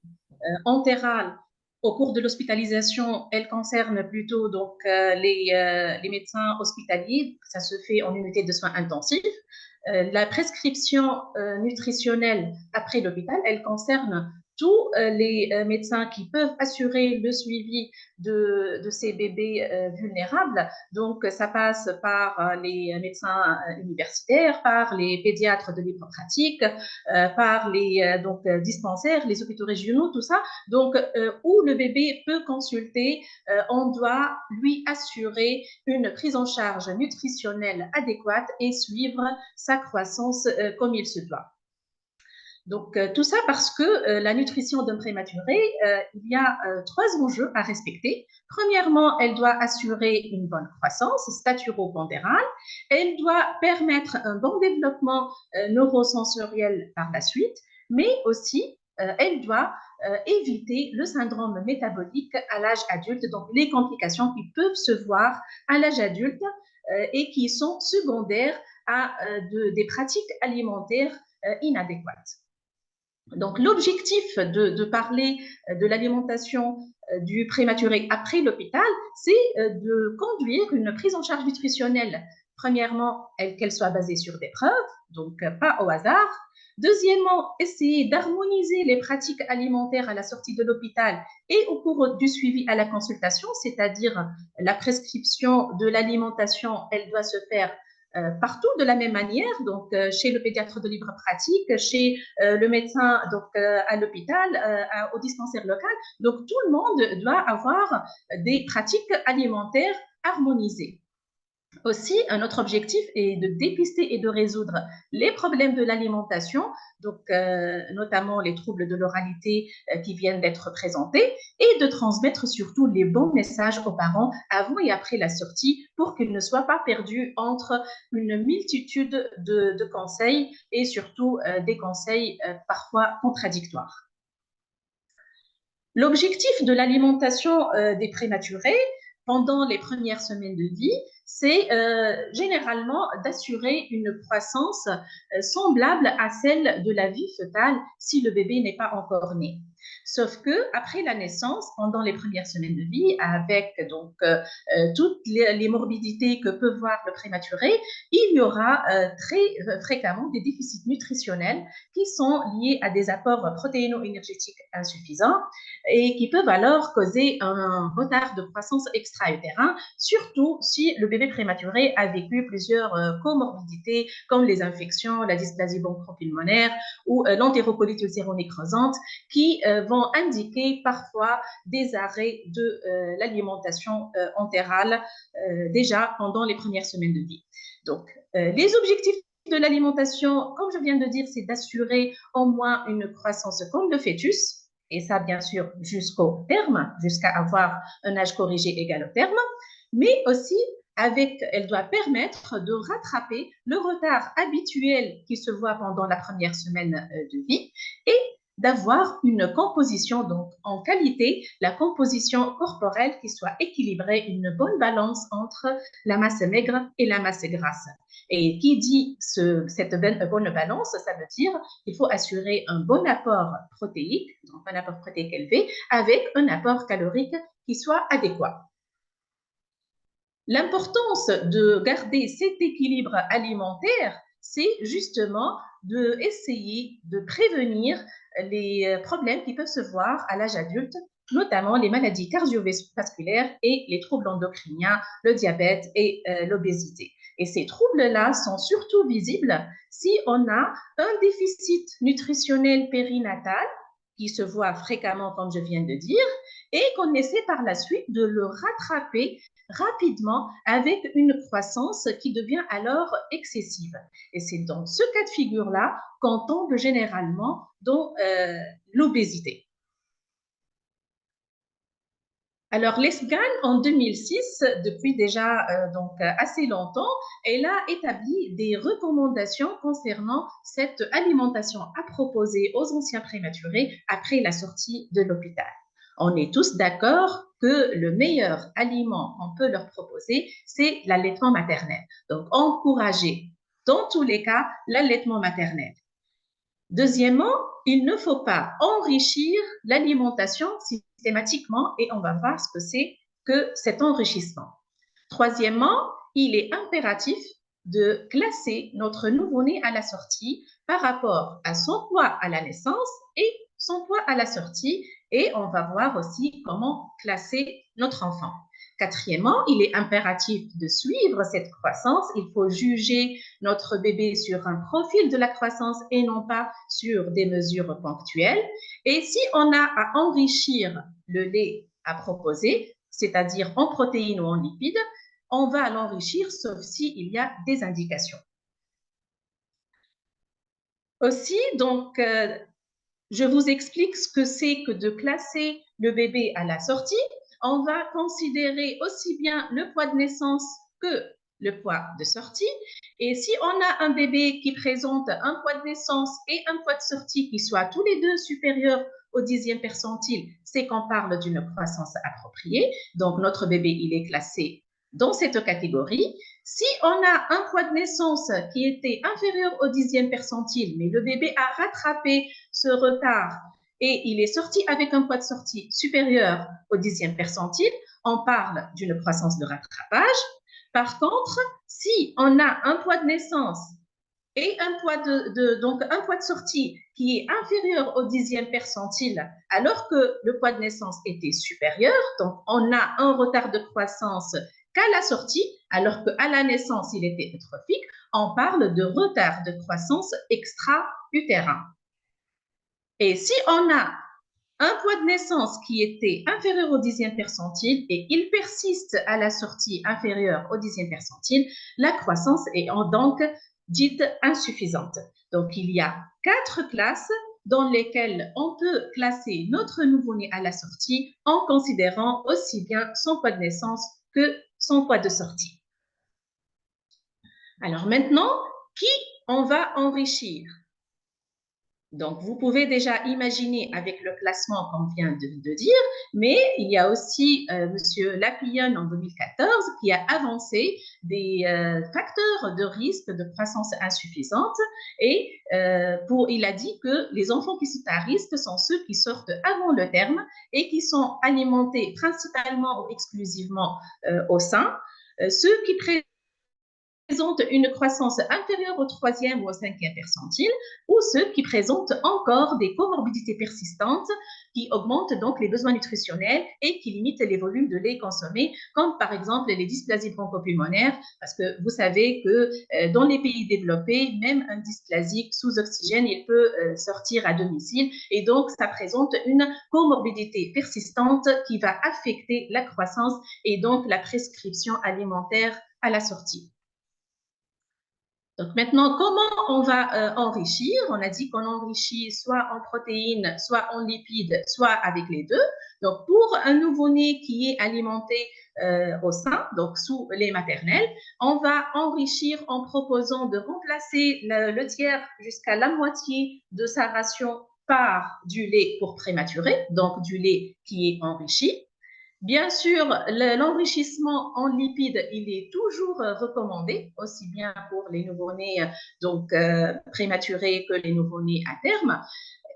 entérale au cours de l'hospitalisation, elle concerne plutôt donc les médecins hospitaliers, ça se fait en unité de soins intensifs. La prescription nutritionnelle après l'hôpital, elle concerne tous les médecins qui peuvent assurer le suivi de ces bébés vulnérables. Donc, ça passe par les médecins universitaires, par les pédiatres de libre pratique, par les dispensaires, les hôpitaux régionaux, tout ça. Donc, où le bébé peut consulter, on doit lui assurer une prise en charge nutritionnelle adéquate et suivre sa croissance comme il se doit. Donc, tout ça parce que la nutrition d'un prématuré, il y a 3 enjeux à respecter. Premièrement, elle doit assurer une bonne croissance staturo-pondérale. Elle doit permettre un bon développement neurosensoriel par la suite, mais aussi, elle doit éviter le syndrome métabolique à l'âge adulte, donc les complications qui peuvent se voir à l'âge adulte et qui sont secondaires à des pratiques alimentaires inadéquates. Donc, l'objectif de parler de l'alimentation du prématuré après l'hôpital, c'est de conduire une prise en charge nutritionnelle. Premièrement, qu'elle soit basée sur des preuves, donc pas au hasard. Deuxièmement, essayer d'harmoniser les pratiques alimentaires à la sortie de l'hôpital et au cours du suivi à la consultation, c'est-à-dire la prescription de l'alimentation, elle doit se faire partout de la même manière, donc chez le pédiatre de libre pratique, chez le médecin donc à l'hôpital, au dispensaire local. Donc tout le monde doit avoir des pratiques alimentaires harmonisées. Aussi, un autre objectif est de dépister et de résoudre les problèmes de l'alimentation, donc notamment les troubles de l'oralité qui viennent d'être présentés, et de transmettre surtout les bons messages aux parents avant et après la sortie pour qu'ils ne soient pas perdus entre une multitude de conseils et surtout des conseils parfois contradictoires. L'objectif de l'alimentation des prématurés pendant les premières semaines de vie, c'est généralement d'assurer une croissance semblable à celle de la vie fœtale si le bébé n'est pas encore né. Sauf que après la naissance, pendant les premières semaines de vie, avec donc toutes les morbidités que peut voir le prématuré, il y aura très fréquemment des déficits nutritionnels qui sont liés à des apports protéino-énergétiques insuffisants et qui peuvent alors causer un retard de croissance extra-utérin, surtout si le bébé bébé prématuré a vécu plusieurs comorbidités comme les infections, la dysplasie bronchopulmonaire ou l'entérocolite ulcéro-nécrosante qui vont indiquer parfois des arrêts de l'alimentation entérale déjà pendant les premières semaines de vie. Donc, les objectifs de l'alimentation, comme je viens de dire, c'est d'assurer au moins une croissance comme le fœtus, et ça, bien sûr, jusqu'au terme, jusqu'à avoir un âge corrigé égal au terme, mais aussi elle doit permettre de rattraper le retard habituel qui se voit pendant la première semaine de vie et d'avoir une composition, donc en qualité, la composition corporelle qui soit équilibrée, une bonne balance entre la masse maigre et la masse grasse. Et qui dit cette bonne balance, ça veut dire qu'il faut assurer un bon apport protéique, donc un apport protéique élevé, avec un apport calorique qui soit adéquat. L'importance de garder cet équilibre alimentaire, c'est justement d'essayer de prévenir les problèmes qui peuvent se voir à l'âge adulte, notamment les maladies cardiovasculaires et les troubles endocriniens, le diabète et l'obésité. Et ces troubles-là sont surtout visibles si on a un déficit nutritionnel périnatal qui se voit fréquemment, comme je viens de dire, et qu'on essaie par la suite de le rattraper rapidement avec une croissance qui devient alors excessive. Et c'est dans ce cas de figure-là qu'on tombe généralement dans l'obésité. Alors, l'ESGAN, en 2006, depuis déjà assez longtemps, elle a établi des recommandations concernant cette alimentation à proposer aux anciens prématurés après la sortie de l'hôpital. On est tous d'accord que le meilleur aliment qu'on peut leur proposer, c'est l'allaitement maternel. Donc, encourager, dans tous les cas, l'allaitement maternel. Deuxièmement, il ne faut pas enrichir l'alimentation systématiquement et on va voir ce que c'est que cet enrichissement. Troisièmement, il est impératif de classer notre nouveau-né à la sortie par rapport à son poids à la naissance et son poids à la sortie et on va voir aussi comment classer notre enfant. Quatrièmement, il est impératif de suivre cette croissance. Il faut juger notre bébé sur un profil de la croissance et non pas sur des mesures ponctuelles. Et si on a à enrichir le lait à proposer, c'est-à-dire en protéines ou en lipides, on va l'enrichir sauf s'il y a des indications. Aussi, donc, je vous explique ce que c'est que de classer le bébé à la sortie. On va considérer aussi bien le poids de naissance que le poids de sortie. Et si on a un bébé qui présente un poids de naissance et un poids de sortie qui soient tous les deux supérieurs au 10e percentile, c'est qu'on parle d'une croissance appropriée. Donc, notre bébé, il est classé dans cette catégorie. Si on a un poids de naissance qui était inférieur au 10e percentile, mais le bébé a rattrapé ce retard et il est sorti avec un poids de sortie supérieur au 10e percentile, on parle d'une croissance de rattrapage. Par contre, si on a un poids de naissance et un poids de sortie qui est inférieur au 10e percentile, alors que le poids de naissance était supérieur, donc on a un retard de croissance qu'à la sortie, alors qu'à la naissance, il était atrophique, on parle de retard de croissance extra-utérin. Et si on a un poids de naissance qui était inférieur au 10e percentile et il persiste à la sortie inférieure au 10e percentile, la croissance est donc dite insuffisante. Donc, il y a 4 classes dans lesquelles on peut classer notre nouveau-né à la sortie en considérant aussi bien son poids de naissance que son poids de sortie. Alors maintenant, qui on va enrichir? Donc, vous pouvez déjà imaginer avec le classement qu'on vient de dire, mais il y a aussi M. Lapillon en 2014 qui a avancé des facteurs de risque de croissance insuffisante et il a dit que les enfants qui sont à risque sont ceux qui sortent avant le terme et qui sont alimentés principalement ou exclusivement au sein, ceux qui présentent présentent une croissance inférieure au 3e ou au 5e percentile, ou ceux qui présentent encore des comorbidités persistantes qui augmentent donc les besoins nutritionnels et qui limitent les volumes de lait consommés, comme par exemple les dysplasies bronchopulmonaires, parce que vous savez que dans les pays développés, même un dysplasique sous oxygène, il peut sortir à domicile, et donc ça présente une comorbidité persistante qui va affecter la croissance et donc la prescription alimentaire à la sortie. Donc maintenant, comment on va enrichir? On a dit qu'on enrichit soit en protéines, soit en lipides, soit avec les deux. Donc pour un nouveau-né qui est alimenté au sein, donc sous lait maternel, on va enrichir en proposant de remplacer le tiers jusqu'à la moitié de sa ration par du lait pour prématuré, donc du lait qui est enrichi. Bien sûr, l'enrichissement en lipides, il est toujours recommandé, aussi bien pour les nouveau-nés donc prématurés que les nouveau-nés à terme.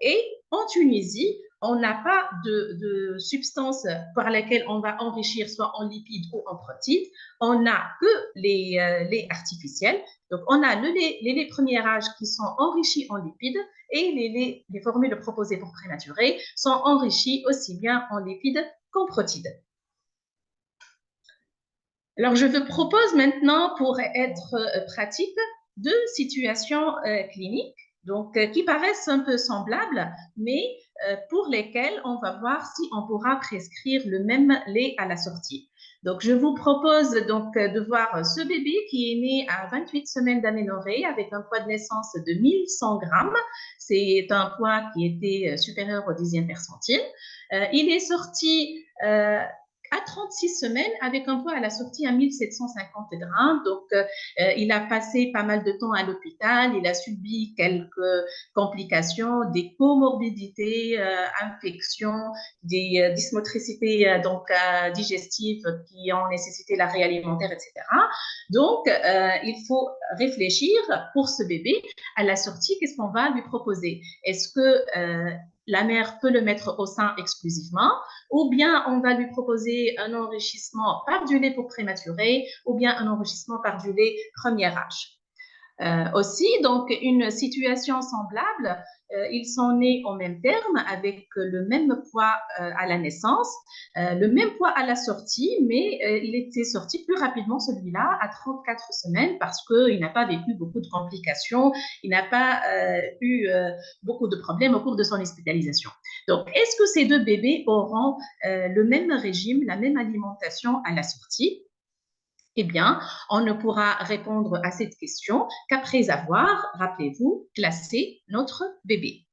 Et en Tunisie, on n'a pas de substance par laquelle on va enrichir soit en lipides ou en protéines. On n'a que les laits artificiels. Donc, on a les laits premier âge qui sont enrichis en lipides et les formules proposées pour prématurés sont enrichies aussi bien en lipides qu'en protéines. Alors, je vous propose maintenant, pour être pratique, deux situations cliniques donc, qui paraissent un peu semblables, mais pour lesquelles on va voir si on pourra prescrire le même lait à la sortie. Donc, je vous propose donc de voir ce bébé qui est né à 28 semaines d'aménorrhée avec un poids de naissance de 1100 grammes. C'est un poids qui était supérieur au 10e percentile. Il est sorti à 36 semaines avec un poids à la sortie à 1750 grammes. Donc, il a passé pas mal de temps à l'hôpital. Il a subi quelques complications, des comorbidités, infections, des dysmotricités digestives qui ont nécessité l'arrêt alimentaire, etc. Donc, il faut réfléchir pour ce bébé à la sortie, qu'est-ce qu'on va lui proposer? Est-ce que la mère peut le mettre au sein exclusivement, ou bien on va lui proposer un enrichissement par du lait pour prématuré, ou bien un enrichissement par du lait premier âge. Aussi, donc, une situation semblable, ils sont nés au même terme avec le même poids à la naissance, le même poids à la sortie, mais il était sorti plus rapidement celui-là à 34 semaines parce qu'il n'a pas vécu beaucoup de complications, il n'a pas eu beaucoup de problèmes au cours de son hospitalisation. Donc, est-ce que ces deux bébés auront le même régime, la même alimentation à la sortie? Eh bien, on ne pourra répondre à cette question qu'après avoir, rappelez-vous, classé notre bébé.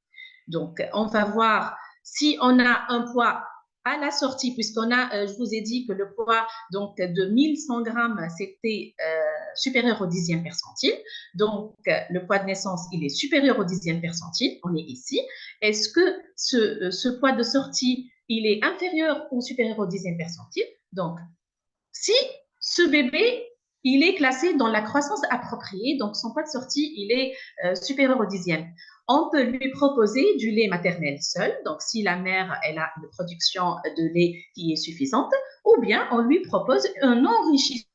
Donc, on va voir si on a un poids à la sortie, puisqu'on a, je vous ai dit que le poids donc, de 1100 grammes, c'était supérieur au 10e percentile. Donc, le poids de naissance, il est supérieur au 10e percentile. On est ici. Est-ce que ce poids de sortie, il est inférieur ou supérieur au 10e percentile? Donc, si ce bébé, il est classé dans la croissance appropriée, donc son poids de sortie, il est supérieur au 10e. On peut lui proposer du lait maternel seul, donc si la mère elle a une production de lait qui est suffisante, ou bien on lui propose un enrichissement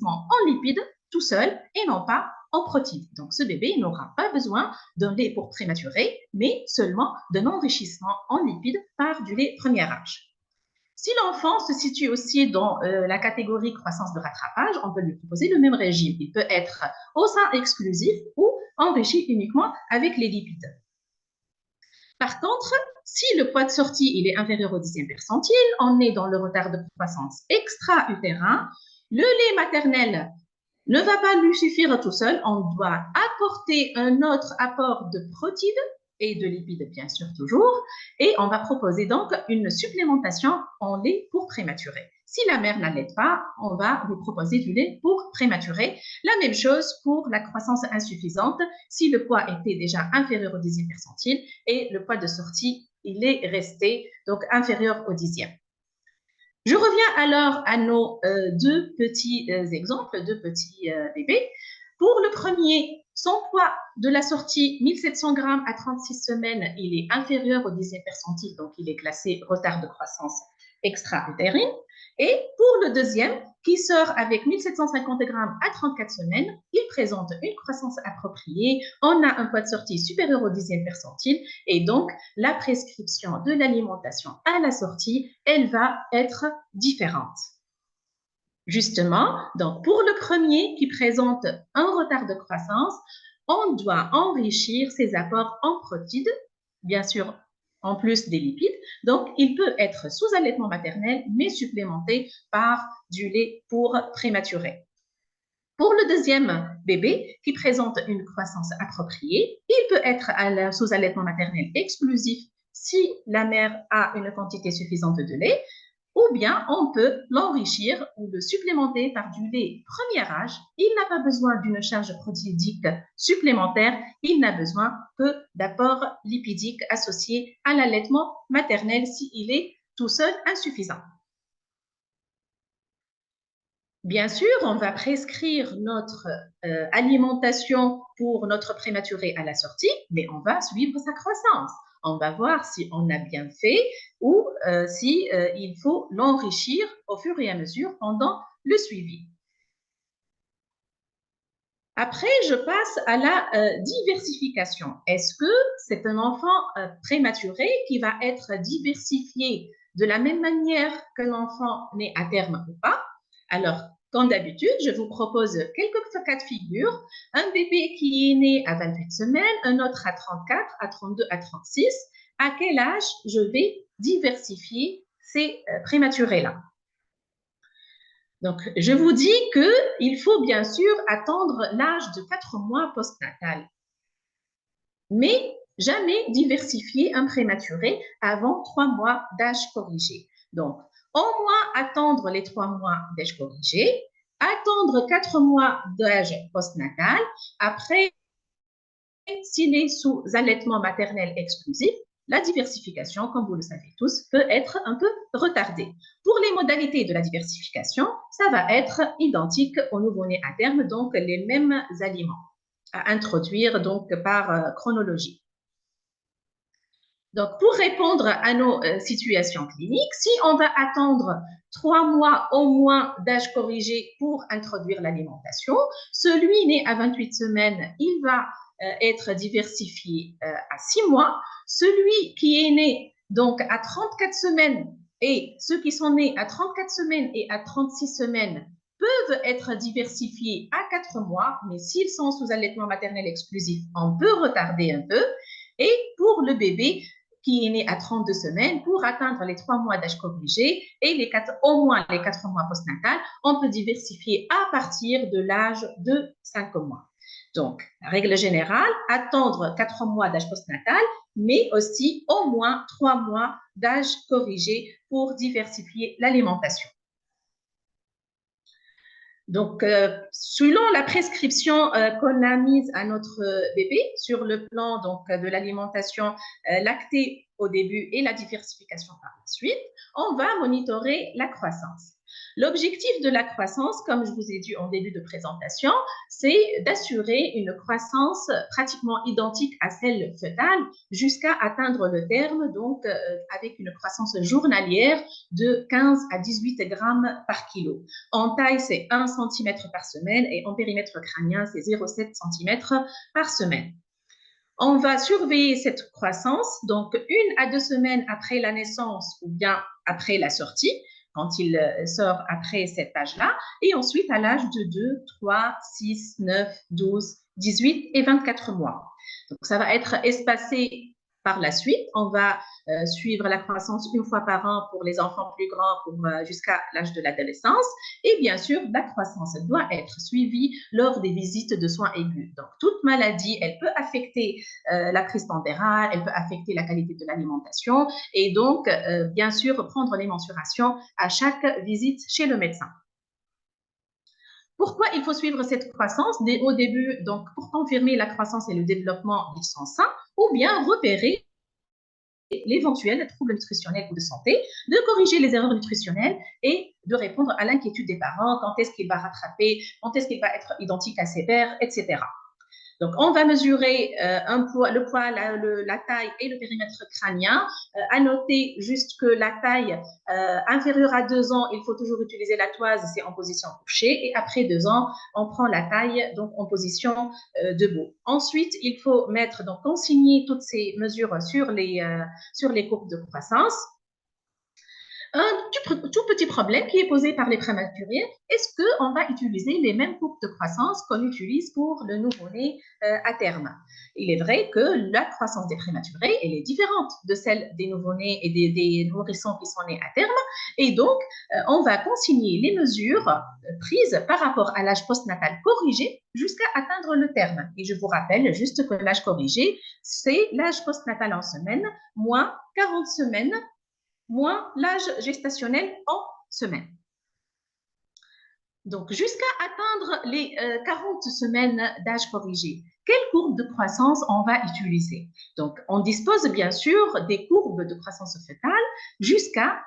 en lipides tout seul et non pas en protéines. Donc ce bébé n'aura pas besoin d'un lait pour prématuré, mais seulement d'un enrichissement en lipides par du lait premier âge. Si l'enfant se situe aussi dans la catégorie croissance de rattrapage, on peut lui proposer le même régime. Il peut être au sein exclusif ou enrichi uniquement avec les lipides. Par contre, si le poids de sortie il est inférieur au 10e percentile, on est dans le retard de croissance extra-utérin, le lait maternel ne va pas lui suffire tout seul, on doit apporter un autre apport de protéines et de lipides, bien sûr, toujours, et on va proposer donc une supplémentation en lait pour prématuré. Si la mère n'allaite pas, on va lui proposer du lait pour prématuré. La même chose pour la croissance insuffisante, si le poids était déjà inférieur au 10e percentile et le poids de sortie, il est resté donc inférieur au 10e. Je reviens alors à nos deux petits exemples, deux petits bébés. Pour le premier, son poids de la sortie, 1700 grammes à 36 semaines, il est inférieur au 10e percentile, donc il est classé retard de croissance extra-utérine. Et pour le deuxième, qui sort avec 1750 grammes à 34 semaines, il présente une croissance appropriée, on a un poids de sortie supérieur au 10e percentile et donc la prescription de l'alimentation à la sortie, elle va être différente. Justement, donc pour le premier qui présente un retard de croissance, on doit enrichir ses apports en protides, bien sûr en plus des lipides. Donc, il peut être sous allaitement maternel, mais supplémenté par du lait pour prématuré. Pour le deuxième bébé qui présente une croissance appropriée, il peut être sous allaitement maternel exclusif si la mère a une quantité suffisante de lait, ou bien on peut l'enrichir ou le supplémenter par du lait premier âge. Il n'a pas besoin d'une charge protidique supplémentaire, il n'a besoin que d'apports lipidiques associés à l'allaitement maternel s'il est tout seul insuffisant. Bien sûr, on va prescrire notre alimentation pour notre prématuré à la sortie, mais on va suivre sa croissance. On va voir si on a bien fait ou si il faut l'enrichir au fur et à mesure pendant le suivi. Après, je passe à la diversification. Est-ce que c'est un enfant prématuré qui va être diversifié de la même manière qu'un enfant né à terme ou pas? Alors, comme d'habitude, je vous propose quelques cas de figure. Un bébé qui est né à 28 semaines, un autre à 34, à 32, à 36. À quel âge je vais diversifier ces prématurés-là? Donc, je vous dis qu'il faut bien sûr attendre l'âge de 4 mois postnatal, mais jamais diversifier un prématuré avant 3 mois d'âge corrigé. Donc, au moins attendre les 3 mois d'âge corrigé, attendre 4 mois d'âge postnatal. Après, s'il est sous allaitement maternel exclusif, la diversification, comme vous le savez tous, peut être un peu retardée. Pour les modalités de la diversification, ça va être identique au nouveau-né à terme, donc les mêmes aliments à introduire donc par chronologie. Donc, pour répondre à nos situations cliniques, si on va attendre 3 mois au moins d'âge corrigé pour introduire l'alimentation, celui né à 28 semaines, il va être diversifié à 6 mois. Celui qui est né donc à 34 semaines et ceux qui sont nés à 34 semaines et à 36 semaines peuvent être diversifiés à 4 mois, mais s'ils sont sous allaitement maternel exclusif, on peut retarder un peu. Et pour le bébé qui est né à 32 semaines, pour atteindre les 3 mois d'âge corrigé et au moins les 4 mois postnatal, on peut diversifier à partir de l'âge de 5 mois. Donc, règle générale, attendre 4 mois d'âge postnatal, mais aussi au moins 3 mois d'âge corrigé pour diversifier l'alimentation. Donc, selon la prescription qu'on a mise à notre bébé sur le plan donc, de l'alimentation lactée au début et la diversification par la suite, on va monitorer la croissance. L'objectif de la croissance, comme je vous ai dit en début de présentation, c'est d'assurer une croissance pratiquement identique à celle fœtale jusqu'à atteindre le terme, donc avec une croissance journalière de 15 à 18 grammes par kilo. En taille, c'est 1 cm par semaine et en périmètre crânien, c'est 0,7 cm par semaine. On va surveiller cette croissance, donc 1 à 2 semaines après la naissance ou bien après la sortie, quand il sort après cet âge-là, et ensuite à l'âge de 2, 3, 6, 9, 12, 18 et 24 mois. Donc, ça va être espacé par la suite. On va suivre la croissance une fois par an pour les enfants plus grands jusqu'à l'âge de l'adolescence. Et bien sûr, la croissance doit être suivie lors des visites de soins aigus. Donc, toute maladie, elle peut affecter la prise pondérale, elle peut affecter la qualité de l'alimentation et donc, bien sûr, prendre les mensurations à chaque visite chez le médecin. Pourquoi il faut suivre cette croissance au début, donc pour confirmer la croissance et le développement du sang sain, ou bien repérer l'éventuel trouble nutritionnel ou de santé, de corriger les erreurs nutritionnelles et de répondre à l'inquiétude des parents, quand est-ce qu'il va rattraper, quand est-ce qu'il va être identique à ses pairs, etc. Donc, on va mesurer le poids, la taille et le périmètre crânien. À noter juste que la taille inférieure à 2 ans, il faut toujours utiliser la toise, c'est en position couchée. Et après 2 ans, on prend la taille donc en position debout. Ensuite, il faut donc consigner toutes ces mesures sur les courbes de croissance. Un tout petit problème qui est posé par les prématurés, est-ce qu'on va utiliser les mêmes courbes de croissance qu'on utilise pour le nouveau-né à terme? Il est vrai que la croissance des prématurés, elle est différente de celle des nouveau-nés et des nourrissons qui sont nés à terme. Et donc, on va consigner les mesures prises par rapport à l'âge postnatal corrigé jusqu'à atteindre le terme. Et je vous rappelle juste que l'âge corrigé, c'est l'âge postnatal en semaines moins 40 semaines moins l'âge gestationnel en semaines. Donc, jusqu'à atteindre les 40 semaines d'âge corrigé, quelle courbe de croissance on va utiliser? Donc, on dispose bien sûr des courbes de croissance fœtale jusqu'à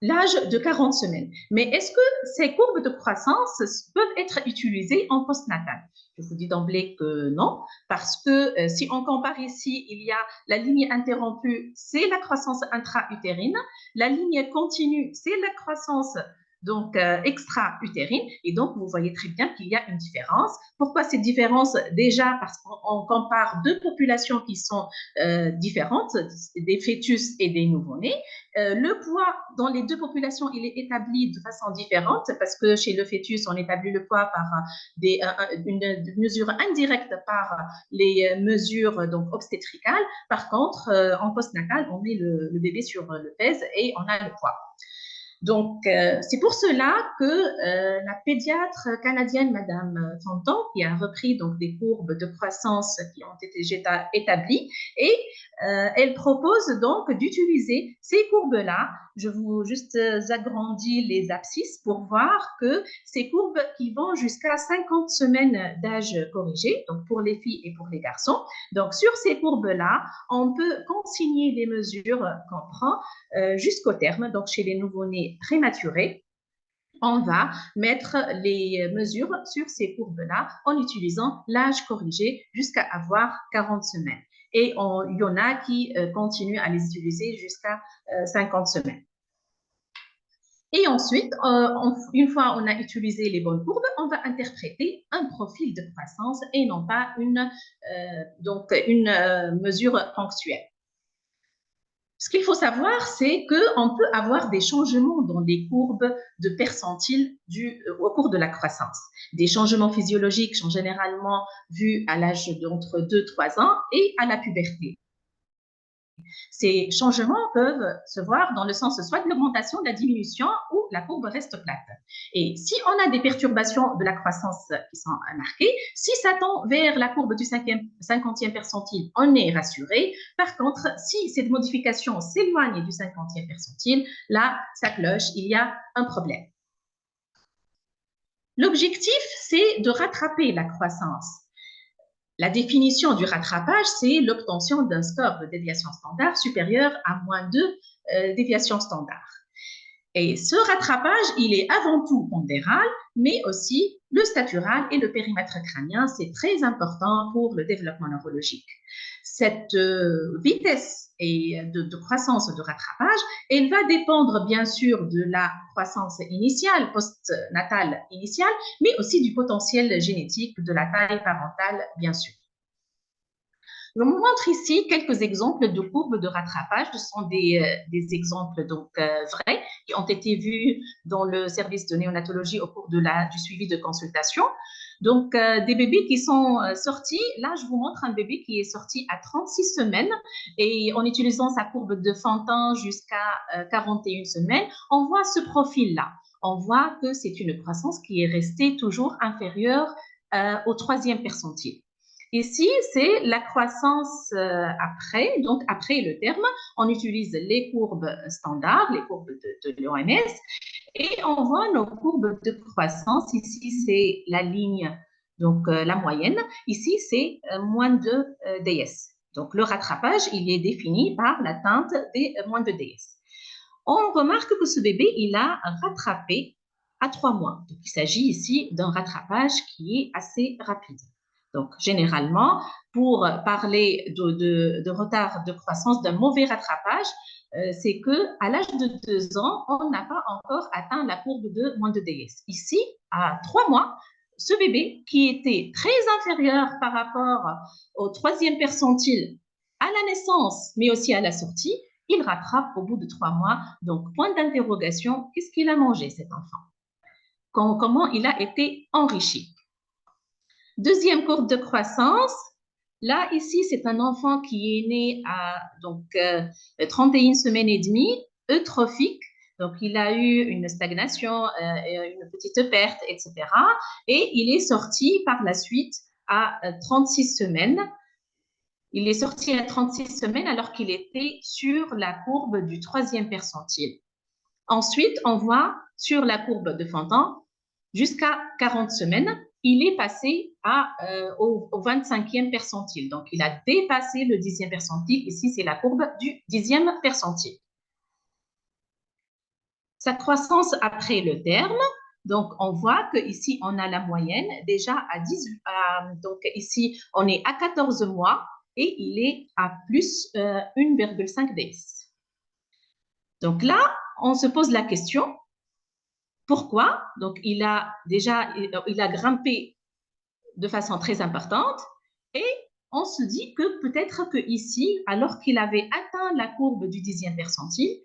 l'âge de 40 semaines. Mais est-ce que ces courbes de croissance peuvent être utilisées en postnatal? Je vous dis d'emblée que non, parce que si on compare ici, il y a la ligne interrompue, c'est la croissance intra-utérine, la ligne continue, c'est la croissance donc extra-utérine, et donc vous voyez très bien qu'il y a une différence. Pourquoi cette différence? Déjà parce qu'on compare deux populations qui sont différentes, des fœtus et des nouveau-nés. Le poids dans les deux populations, il est établi de façon différente parce que chez le fœtus, on établit le poids par une mesure indirecte par les mesures donc obstétricales. Par contre, en postnatal, on met le bébé sur le pèse et on a le poids. Donc, c'est pour cela que la pédiatre canadienne, Madame Fontan, qui a repris donc des courbes de croissance qui ont été établies, et elle propose donc d'utiliser ces courbes-là. Je vous juste agrandis les abscisses pour voir que ces courbes qui vont jusqu'à 50 semaines d'âge corrigé, donc pour les filles et pour les garçons. Donc, sur ces courbes-là, on peut consigner les mesures qu'on prend jusqu'au terme, donc chez les nouveau-nés prématurés. On va mettre les mesures sur ces courbes-là en utilisant l'âge corrigé jusqu'à avoir 40 semaines. Et il y en a qui continuent à les utiliser jusqu'à 50 semaines. Et ensuite, une fois on a utilisé les bonnes courbes, on va interpréter un profil de croissance et non pas une mesure ponctuelle. Ce qu'il faut savoir, c'est qu'on peut avoir des changements dans les courbes de percentiles au cours de la croissance. Des changements physiologiques sont généralement vus à l'âge d'entre 2-3 ans et à la puberté. Ces changements peuvent se voir dans le sens soit de l'augmentation, de la diminution ou la courbe reste plate. Et si on a des perturbations de la croissance qui sont marquées, si ça tend vers la courbe du 50e percentile, on est rassuré. Par contre, si cette modification s'éloigne du 50e percentile, là, ça cloche, il y a un problème. L'objectif, c'est de rattraper la croissance. La définition du rattrapage, c'est l'obtention d'un score de déviation standard supérieur à moins 2 déviations standards. Et ce rattrapage, il est avant tout pondéral, mais aussi le statural et le périmètre crânien, c'est très important pour le développement neurologique. Cette vitesse de croissance de rattrapage, elle va dépendre bien sûr de la croissance initiale, postnatale initiale, mais aussi du potentiel génétique de la taille parentale, bien sûr. Je vous montre ici quelques exemples de courbes de rattrapage. Ce sont des exemples donc vrais qui ont été vus dans le service de néonatologie au cours du suivi de consultation. Donc, des bébés qui sont sortis. Là, je vous montre un bébé qui est sorti à 36 semaines et en utilisant sa courbe de Fontan jusqu'à 41 semaines, on voit ce profil-là. On voit que c'est une croissance qui est restée toujours inférieure au 3e percentile. Ici, c'est la croissance après, donc après le terme, on utilise les courbes standards, les courbes de l'OMS, et on voit nos courbes de croissance. Ici, c'est la ligne, donc la moyenne. Ici, c'est moins de DS. Donc, le rattrapage, il est défini par l'atteinte des moins de DS. On remarque que ce bébé, il a rattrapé à 3 mois. Donc, il s'agit ici d'un rattrapage qui est assez rapide. Donc, généralement, pour parler de retard de croissance, d'un mauvais rattrapage, c'est qu'à l'âge de 2 ans, on n'a pas encore atteint la courbe de moins de DS. Ici, à 3 mois, ce bébé qui était très inférieur par rapport au 3e percentile à la naissance, mais aussi à la sortie, il rattrape au bout de 3 mois. Donc, point d'interrogation, qu'est-ce qu'il a mangé cet enfant? Comment il a été enrichi? Deuxième courbe de croissance. Là, ici, c'est un enfant qui est né à 31 semaines et demie, eutrophique. Donc, il a eu une stagnation, une petite perte, etc. Et il est sorti par la suite à 36 semaines. Il est sorti à 36 semaines alors qu'il était sur la courbe du 3e percentile. Ensuite, on voit sur la courbe de Fontan, jusqu'à 40 semaines, il est passé au 25e percentile. Donc, il a dépassé le 10e percentile. Ici, c'est la courbe du 10e percentile. Sa croissance après le terme, donc on voit qu'ici, on a la moyenne déjà à 18. Donc, ici, on est à 14 mois et il est à plus 1,5 DS. Donc là, on se pose la question, pourquoi? Donc, il a grimpé de façon très importante et on se dit que peut-être qu'ici, alors qu'il avait atteint la courbe du 10e percentile,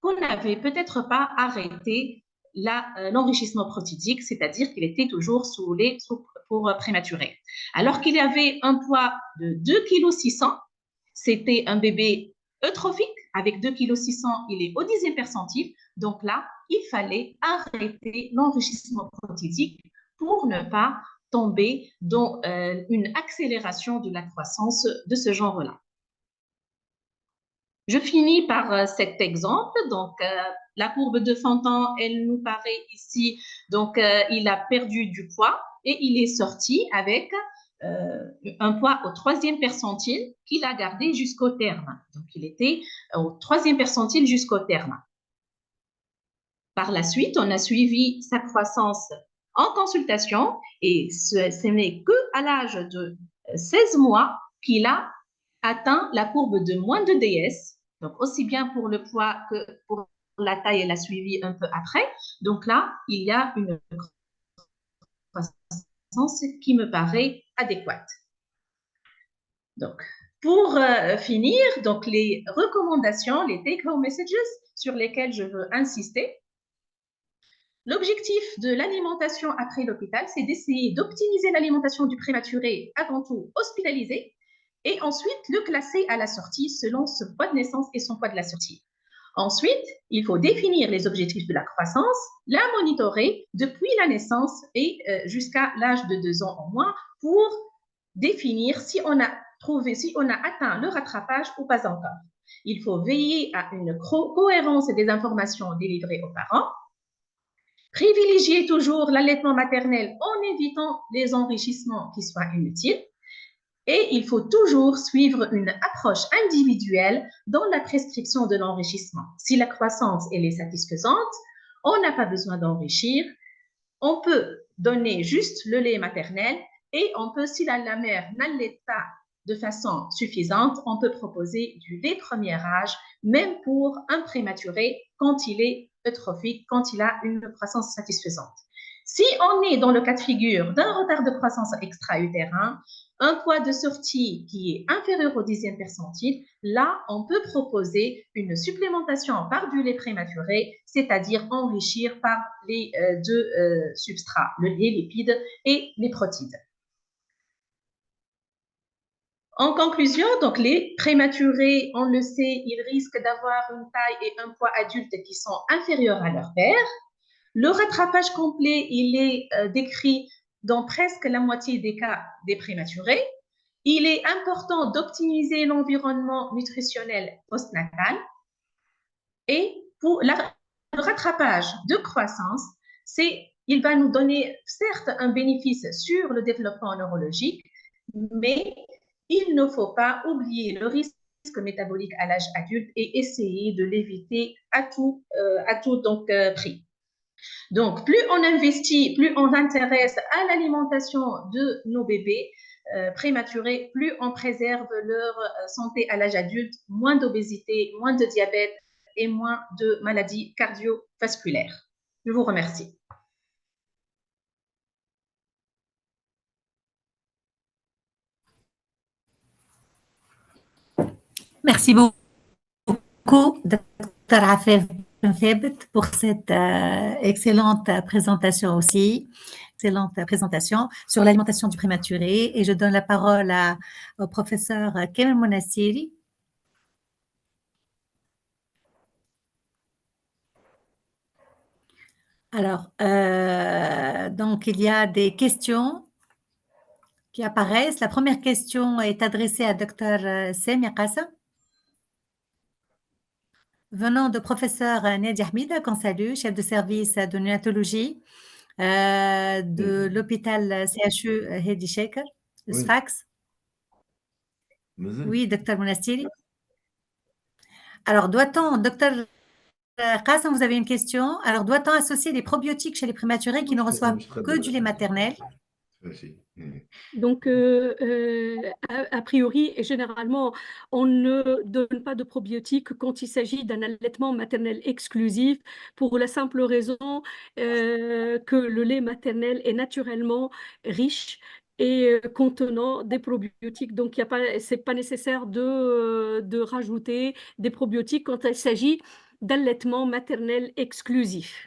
qu'on n'avait peut-être pas arrêté l'enrichissement protidique, c'est-à-dire qu'il était toujours sous lait pour prématuré. Alors qu'il avait un poids de 2,6 kg, c'était un bébé eutrophique, avec 2,6 kg, il est au 10e percentile, donc là, il fallait arrêter l'enrichissement protidique pour ne pas tomber dans une accélération de la croissance de ce genre-là. Je finis par cet exemple. Donc, la courbe de Fontan, elle nous paraît ici. Donc, il a perdu du poids et il est sorti avec un poids au 3e percentile qu'il a gardé jusqu'au terme. Donc, il était au 3e percentile jusqu'au terme. Par la suite, on a suivi sa croissance en consultation et ce n'est qu'à l'âge de 16 mois qu'il a atteint la courbe de moins de DS. Donc, aussi bien pour le poids que pour la taille, elle a suivi un peu après. Donc là, il y a une croissance qui me paraît adéquate. Donc, pour finir, donc les recommandations, les take-home messages sur lesquels je veux insister. L'objectif de l'alimentation après l'hôpital, c'est d'essayer d'optimiser l'alimentation du prématuré, avant tout hospitalisé, et ensuite le classer à la sortie selon son poids de naissance et son poids de la sortie. Ensuite, il faut définir les objectifs de la croissance, la monitorer depuis la naissance et jusqu'à l'âge de 2 ans au moins pour définir si on a atteint le rattrapage ou pas encore. Il faut veiller à une cohérence des informations délivrées aux parents. Privilégier toujours l'allaitement maternel en évitant les enrichissements qui soient inutiles. Et il faut toujours suivre une approche individuelle dans la prescription de l'enrichissement. Si la croissance elle est satisfaisante, on n'a pas besoin d'enrichir. On peut donner juste le lait maternel et on peut, si la mère n'allaite pas de façon suffisante, on peut proposer du lait premier âge, même pour un prématuré quand il est eutrophique, quand il a une croissance satisfaisante. Si on est dans le cas de figure d'un retard de croissance extra-utérin, un poids de sortie qui est inférieur au 10e percentile, là, on peut proposer une supplémentation par du lait prématuré, c'est-à-dire enrichir par les deux substrats, le lait, les lipides et les protides. En conclusion, donc les prématurés, on le sait, ils risquent d'avoir une taille et un poids adulte qui sont inférieurs à leur père. Le rattrapage complet, il est décrit dans presque la moitié des cas des prématurés. Il est important d'optimiser l'environnement nutritionnel postnatal. Et pour le rattrapage de croissance, il va nous donner certes un bénéfice sur le développement neurologique, mais il ne faut pas oublier le risque métabolique à l'âge adulte et essayer de l'éviter à tout prix. Donc, plus on investit, plus on s'intéresse à l'alimentation de nos bébés prématurés, plus on préserve leur santé à l'âge adulte, moins d'obésité, moins de diabète et moins de maladies cardiovasculaires. Je vous remercie. Merci beaucoup, Dr. Afef Benfebet, pour cette excellente présentation aussi, excellente présentation sur l'alimentation du prématuré. Et je donne la parole au professeur Kemal Monassiri. Alors, donc il y a des questions qui apparaissent. La première question est adressée à Dr. Semia Qassem. Venant de professeur Nadia Hamida, qu'on salue, chef de service de néonatologie de l'hôpital CHU Hedi Shaker, le Oui. Sfax. Mazen. Oui, docteur Monassiri. Alors, doit-on, docteur Qassem, vous avez une question. Alors, doit-on associer les probiotiques chez les prématurés qui ne reçoivent que du lait maternel? Merci. Donc, a priori et généralement, on ne donne pas de probiotiques quand il s'agit d'un allaitement maternel exclusif pour la simple raison que le lait maternel est naturellement riche et contenant des probiotiques. Donc, ce n'est pas nécessaire de rajouter des probiotiques quand il s'agit d'allaitement maternel exclusif.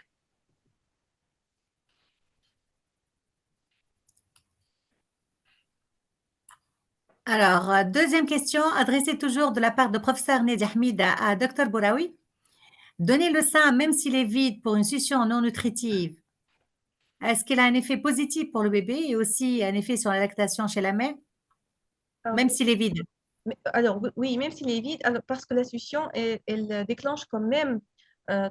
Alors, deuxième question, adressée toujours de la part de professeur Nadia Hamida à Dr. Bouraoui. Donner le sein, même s'il est vide, pour une succion non nutritive, est-ce qu'il a un effet positif pour le bébé et aussi un effet sur la lactation chez la mère, même s'il est vide? Alors, oui, même s'il est vide, parce que la succion, elle déclenche quand même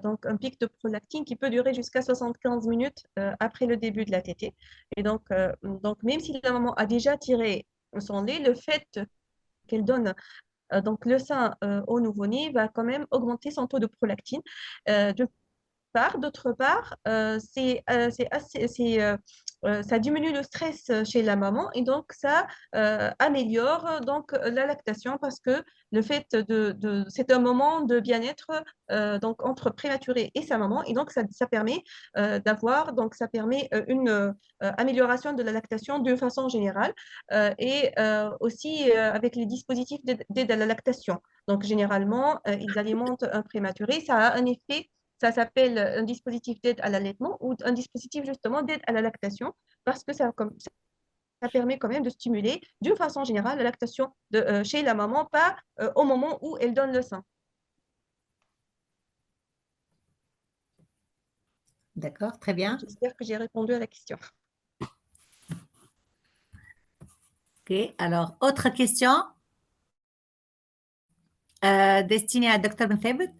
donc un pic de prolactine qui peut durer jusqu'à 75 minutes après le début de la tétée. Et donc, même si la maman a déjà tiré son lait, le fait qu'elle donne donc le sein au nouveau-né va quand même augmenter son taux de prolactine. D'autre part, ça diminue le stress chez la maman et donc ça améliore donc la lactation parce que le fait c'est un moment de bien-être donc entre prématuré et sa maman et donc ça permet ça permet une amélioration de la lactation de façon générale et aussi avec les dispositifs d'aide à la lactation. Donc généralement, ils alimentent un prématuré, ça a un effet. Ça s'appelle un dispositif d'aide à l'allaitement ou un dispositif justement d'aide à la lactation parce que ça permet quand même de stimuler d'une façon générale la lactation chez la maman, pas au moment où elle donne le sein. D'accord, très bien. J'espère que j'ai répondu à la question. Ok, alors, autre question destinée à Dr. Benfebet.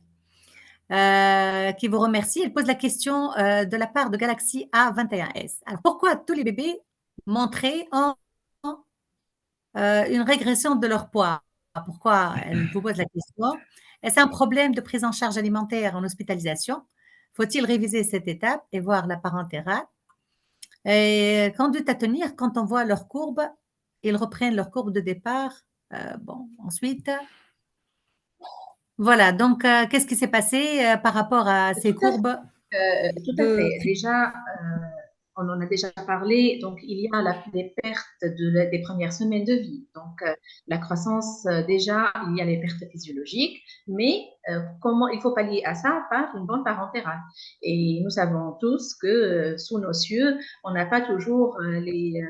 Qui vous remercie. Elle pose la question de la part de Galaxy A21S. Alors, pourquoi tous les bébés montraient une régression de leur poids? Pourquoi elle vous pose la question? Est-ce un problème de prise en charge alimentaire en hospitalisation? Faut-il réviser cette étape et voir la parentérale? Et conduite à tenir quand on voit leur courbe, ils reprennent leur courbe de départ. Bon, ensuite, voilà, donc qu'est-ce qui s'est passé par rapport à ces courbes? Tout à fait. Déjà, on en a déjà parlé. Donc, il y a les pertes des premières semaines de vie. Donc, la croissance, déjà, il y a les pertes physiologiques. Mais comment il faut pallier à ça par une bonne parentérale. Et nous savons tous que sous nos cieux, on n'a pas toujours les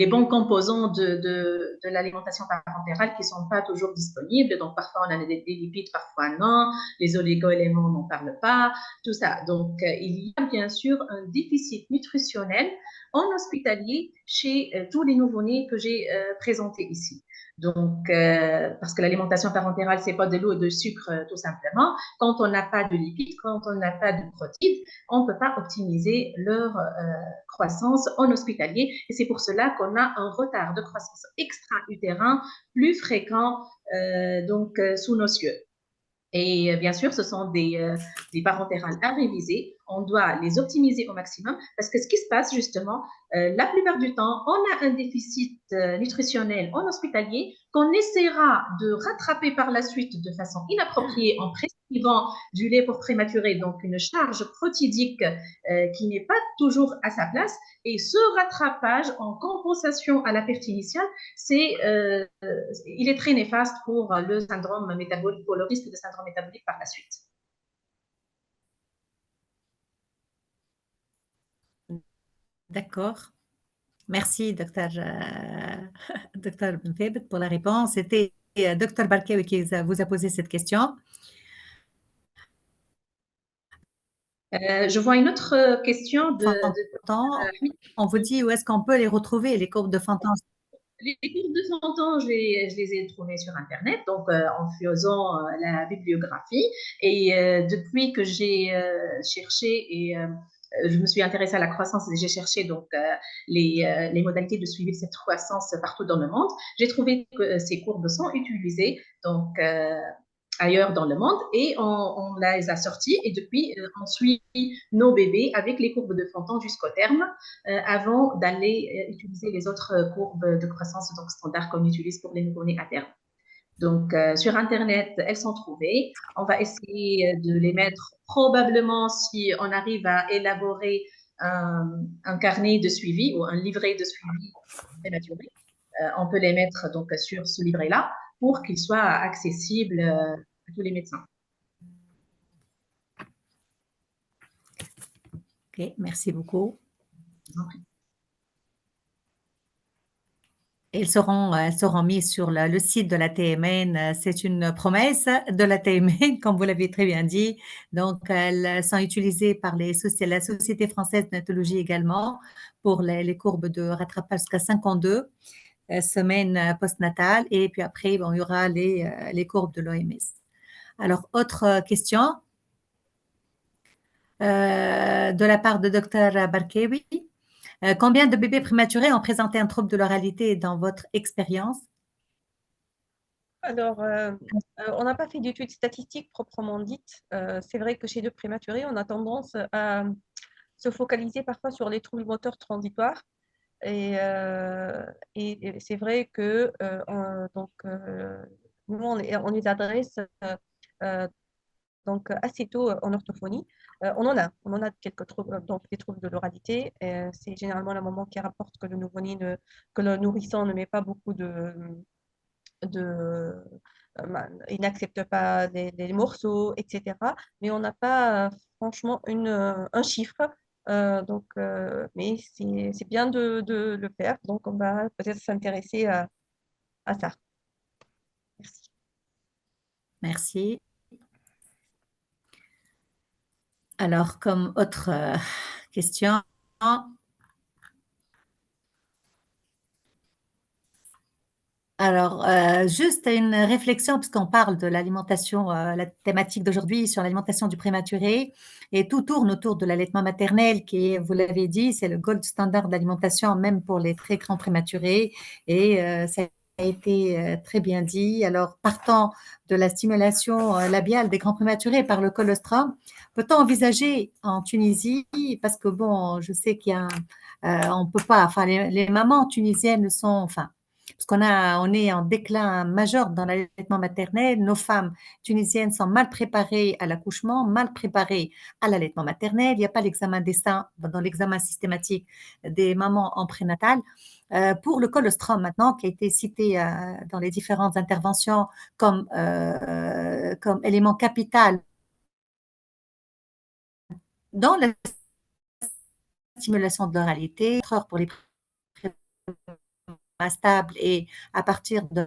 bons composants de l'alimentation parentérale qui ne sont pas toujours disponibles. Donc, parfois, on a des lipides, parfois non. Les oligo-éléments, on n'en parle pas. Tout ça. Donc, il y a bien sûr un déficit nutritionnel en hospitalier chez tous les nouveau-nés que j'ai présentés ici. Donc, parce que l'alimentation parentérale, c'est pas de l'eau et de sucre tout simplement. Quand on n'a pas de lipides, quand on n'a pas de protéines, on ne peut pas optimiser leur croissance en hospitalier. Et c'est pour cela qu'on a un retard de croissance extra-utérin plus fréquent sous nos cieux. Et bien sûr, ce sont des parentérales à réviser on doit les optimiser au maximum parce que ce qui se passe justement, la plupart du temps, on a un déficit nutritionnel en hospitalier qu'on essaiera de rattraper par la suite de façon inappropriée en prescrivant du lait pour prématuré, donc une charge protidique qui n'est pas toujours à sa place. Et ce rattrapage en compensation à la perte initiale, il est très néfaste pour le syndrome métabolique, pour le risque de syndrome métabolique par la suite. D'accord. Merci, docteur docteur Ben Thabit, pour la réponse. C'était docteur Barkawi qui vous a posé cette question. Je vois une autre question de On vous dit où est-ce qu'on peut les retrouver, les courbes de Fontan? Les courbes de Fontan, je les ai trouvées sur Internet, donc en faisant la bibliographie. Et depuis que j'ai cherché et je me suis intéressée à la croissance et j'ai cherché donc les modalités de suivi de cette croissance partout dans le monde, j'ai trouvé que ces courbes sont utilisées donc ailleurs dans le monde et on les a sorties et depuis on suit nos bébés avec les courbes de Fontan jusqu'au terme avant d'aller utiliser les autres courbes de croissance donc standard qu'on utilise pour les nouveau-nés à terme. Donc, sur Internet, elles sont trouvées. On va essayer de les mettre probablement si on arrive à élaborer un carnet de suivi ou un livret de suivi prématuré. On peut les mettre donc sur ce livret-là pour qu'il soit accessible à tous les médecins. Ok, merci beaucoup. Elles seront mises sur le site de la TMN. C'est une promesse de la TMN, comme vous l'avez très bien dit. Donc, elles sont utilisées par la Société française de natologie également pour les courbes de rattrapage jusqu'à 52 semaines postnatales. Et puis après, bon, il y aura les courbes de l'OMS. Alors, autre question de la part de Dr Barkawi. Combien de bébés prématurés ont présenté un trouble de l'oralité dans votre expérience? Alors, on n'a pas fait d'études statistiques proprement dites. C'est vrai que chez le prématuré, on a tendance à se focaliser parfois sur les troubles moteurs transitoires. Et c'est vrai que nous, on les adresse donc assez tôt en orthophonie. On en a quelques troubles, donc des troubles de l'oralité. C'est généralement le moment qui rapporte que le nouveau-né, que le nourrisson ne met pas beaucoup il n'accepte pas les morceaux, etc. Mais on n'a pas franchement un chiffre. Mais c'est bien de le faire. Donc, on va peut-être s'intéresser à ça. Merci. Merci. Alors, comme autre question, alors, juste une réflexion, puisqu'on parle de l'alimentation, la thématique d'aujourd'hui sur l'alimentation du prématuré, et tout tourne autour de l'allaitement maternel qui est, vous l'avez dit, c'est le gold standard d'alimentation, même pour les très grands prématurés, et ça a été très bien dit. Alors, partant de la stimulation labiale des grands prématurés par le colostrum, peut-on envisager en Tunisie, parce que bon, je sais qu'il y a, on peut pas, enfin, les mamans tunisiennes sont, enfin, parce on est en déclin majeur dans l'allaitement maternel. Nos femmes tunisiennes sont mal préparées à l'accouchement, mal préparées à l'allaitement maternel. Il n'y a pas l'examen des seins dans l'examen systématique des mamans en prénatal. Pour le colostrum maintenant, qui a été cité dans les différentes interventions comme élément capital dans la stimulation de l'oralité, pour les stable et à partir de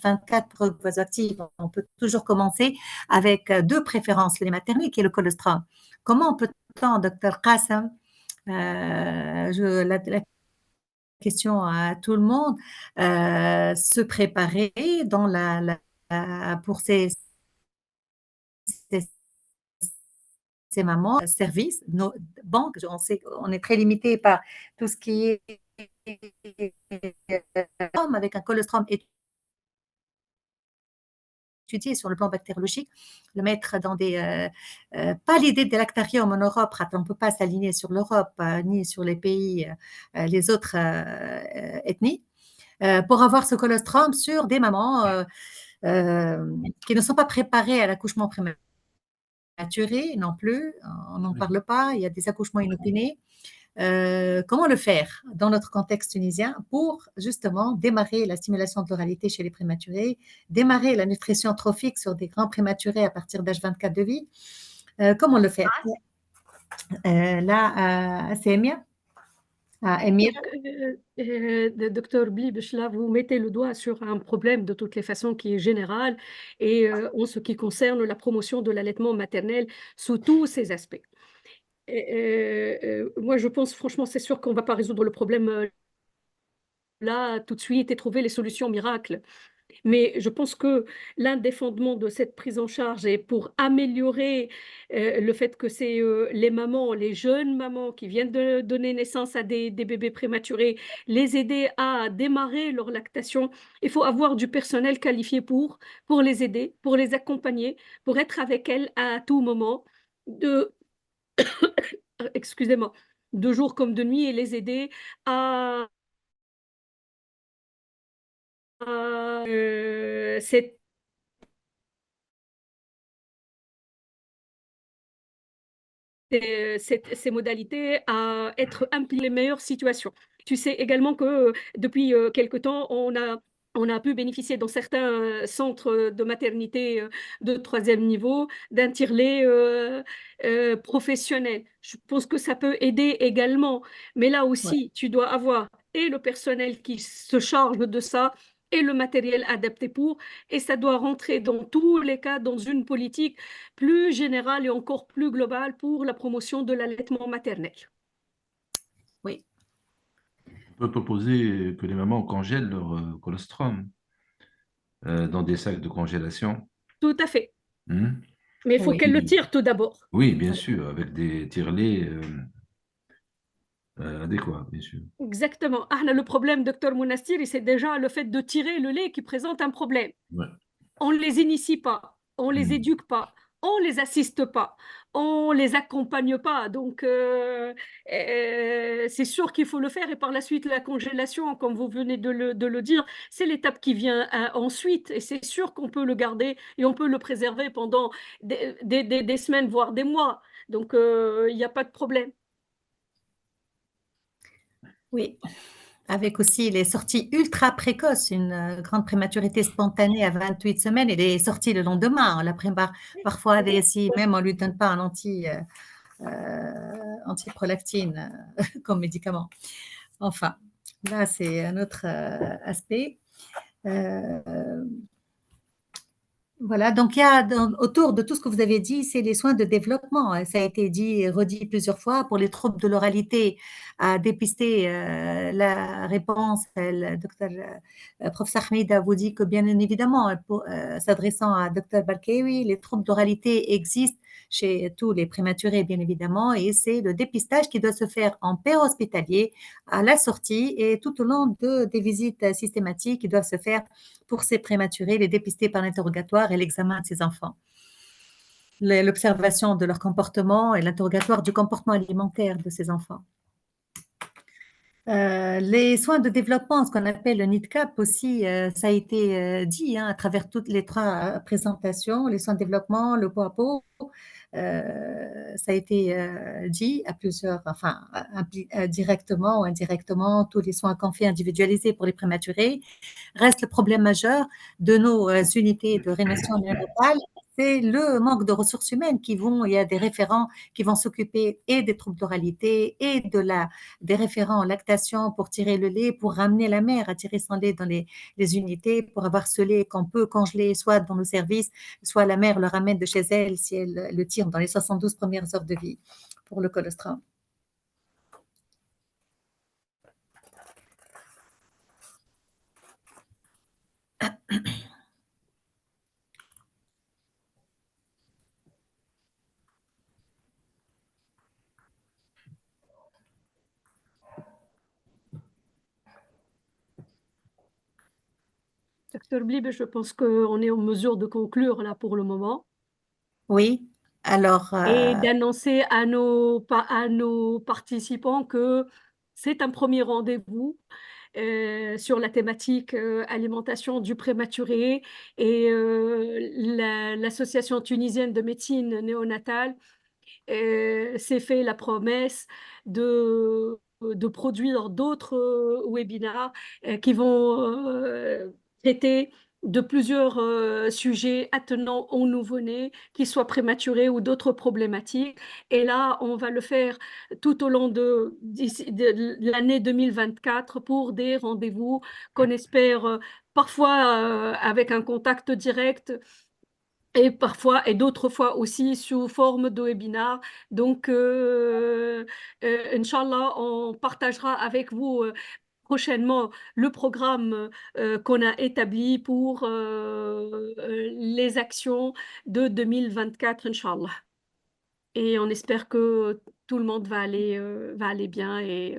24 vasoactives, on peut toujours commencer avec deux préférences, les maternelles et le colostrum. Comment peut-on, docteur Qassem, la question à tout le monde, se préparer dans pour ces mamans, services, nos banques, on est très limité par tout ce qui est avec un colostrum étudié sur le plan bactériologique, le mettre dans pas l'idée de lactarium en Europe, on ne peut pas s'aligner sur l'Europe ni sur les pays, les autres ethnies, pour avoir ce colostrum sur des mamans qui ne sont pas préparées à l'accouchement prématuré non plus, on n'en parle pas, il y a des accouchements inopinés. Comment le faire dans notre contexte tunisien pour justement démarrer la stimulation de l'oralité chez les prématurés, démarrer la nutrition trophique sur des grands prématurés à partir d'âge 24 de vie. Comment le faire là, c'est Emia. Emir. Docteur Blibish, là, vous mettez le doigt sur un problème de toutes les façons qui est général et en ce qui concerne la promotion de l'allaitement maternel sous tous ses aspects. Moi, je pense, franchement, c'est sûr qu'on ne va pas résoudre le problème là, tout de suite, et trouver les solutions miracles. Mais je pense que l'un des fondements de cette prise en charge est pour améliorer le fait que c'est les mamans, les jeunes mamans qui viennent de donner naissance à des bébés prématurés, les aider à démarrer leur lactation. Il faut avoir du personnel qualifié pour les aider, pour les accompagner, pour être avec elles à tout moment, de, excusez-moi, de jour comme de nuit, et les aider à cette ces modalités à être impliqués dans les meilleures situations. Tu sais également que depuis quelque temps, on a pu bénéficier dans certains centres de maternité de troisième niveau d'un tirelet professionnel. Je pense que ça peut aider également. Mais là aussi, tu dois avoir et le personnel qui se charge de ça et le matériel adapté pour, et ça doit rentrer dans tous les cas dans une politique plus générale et encore plus globale pour la promotion de l'allaitement maternel. Oui. On peut proposer que les mamans congèlent leur colostrum dans des sacs de congélation. Tout à fait. Hmm. Mais il faut Oui. qu'elle le tire tout d'abord. Oui, bien sûr, avec des tirelets adéquats, bien sûr. Exactement. Ah, là, le problème, docteur Mounastir, c'est déjà le fait de tirer le lait qui présente un problème. Ouais. On ne les initie pas, on ne les éduque pas, on ne les assiste pas, on ne les accompagne pas. Donc, c'est sûr qu'il faut le faire. Et par la suite, la congélation, comme vous venez de le dire, c'est l'étape qui vient ensuite. Et c'est sûr qu'on peut le garder et on peut le préserver pendant des semaines, voire des mois. Donc, il n'y a pas de problème. Oui, avec aussi les sorties ultra précoces, une grande prématurité spontanée à 28 semaines et les sorties le lendemain. On la prépare parfois, si même on ne lui donne pas un antiprolactine comme médicament. Enfin, là, c'est un autre aspect. Voilà, donc il y a autour de tout ce que vous avez dit, c'est les soins de développement. Ça a été dit et redit plusieurs fois pour les troubles de l'oralité, à dépister la réponse. Le docteur professeur Hamida vous dit que bien évidemment, s'adressant à docteur Balkewi, les troubles d'oralité existent chez tous les prématurés, bien évidemment, et c'est le dépistage qui doit se faire en paire hospitalier à la sortie et tout au long des visites systématiques qui doivent se faire pour ces prématurés, les dépister par l'interrogatoire et l'examen de ces enfants. L'observation de leur comportement et l'interrogatoire du comportement alimentaire de ces enfants. Les soins de développement, ce qu'on appelle le NIDCAP aussi, ça a été dit à travers toutes les trois présentations, les soins de développement, le pot à pot, ça a été dit à plusieurs, enfin directement ou indirectement, tous les soins qu'on fait individualisés pour les prématurés. Reste le problème majeur de nos unités de rénovation néonatale, c'est le manque de ressources humaines il y a des référents qui vont s'occuper et des troubles d'oralité et des référents en lactation pour tirer le lait, pour ramener la mère à tirer son lait dans les unités, pour avoir ce lait qu'on peut congeler soit dans nos services, soit la mère le ramène de chez elle si elle le tire dans les 72 premières heures de vie pour le colostrum. Dr Blib, je pense qu'on est en mesure de conclure là pour le moment Oui, alors, et d'annoncer à nos participants que c'est un premier rendez-vous sur la thématique alimentation du prématuré et l'Association tunisienne de médecine néonatale s'est fait la promesse de produire d'autres webinars qui vont traiter de plusieurs sujets attenant aux nouveau-nés, qu'ils soient prématurés ou d'autres problématiques. Et là, on va le faire tout au long de l'année 2024 pour des rendez-vous qu'on espère parfois avec un contact direct et parfois et d'autres fois aussi sous forme de webinar. Donc, Inch'Allah, on partagera avec vous prochainement le programme qu'on a établi pour les actions de 2024, Inch'Allah. Et on espère que tout le monde va aller bien et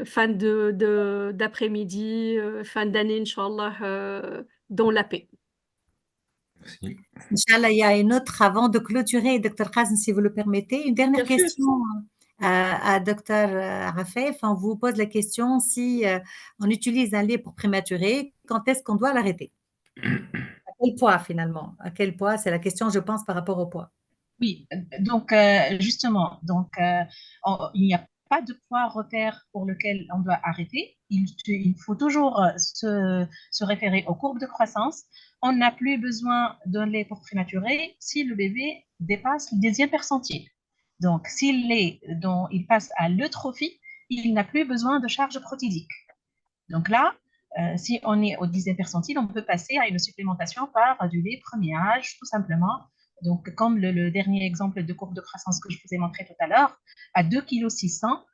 fin d'après-midi, fin d'année, Inch'Allah, dans la paix. Merci. Inch'Allah, il y a une autre avant de clôturer, Dr Khazn, si vous le permettez. Une dernière Bien sûr. question à Dr Rafef. On vous pose la question si on utilise un lait pour prématurer, quand est-ce qu'on doit l'arrêter? À quel poids finalement? À quel poids? C'est la question, je pense, par rapport au poids. Oui, donc justement, il n'y a pas de point repère pour lequel on doit arrêter. Il faut toujours se référer aux courbes de croissance. On n'a plus besoin d'un lait pour prématurer si le bébé dépasse le 10e percentile. Donc, si le lait dont il passe à l'eutrophie, il n'a plus besoin de charge protidique. Donc là, si on est au 10e percentile, on peut passer à une supplémentation par du lait premier âge, tout simplement. Donc, comme le dernier exemple de courbe de croissance que je vous ai montré tout à l'heure, à 2,6 kg,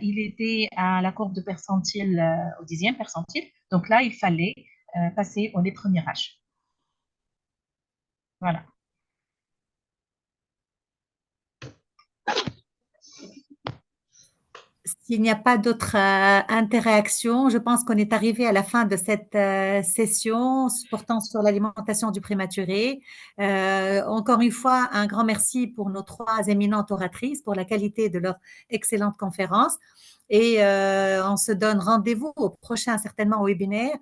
il était à la courbe de percentile au 10e percentile. Donc là, il fallait passer au lait premier âge. Voilà. S'il n'y a pas d'autres interactions, je pense qu'on est arrivé à la fin de cette session portant sur l'alimentation du prématuré. Encore une fois, un grand merci pour nos trois éminentes oratrices pour la qualité de leur excellente conférence. Et on se donne rendez-vous au prochain, certainement, webinaire,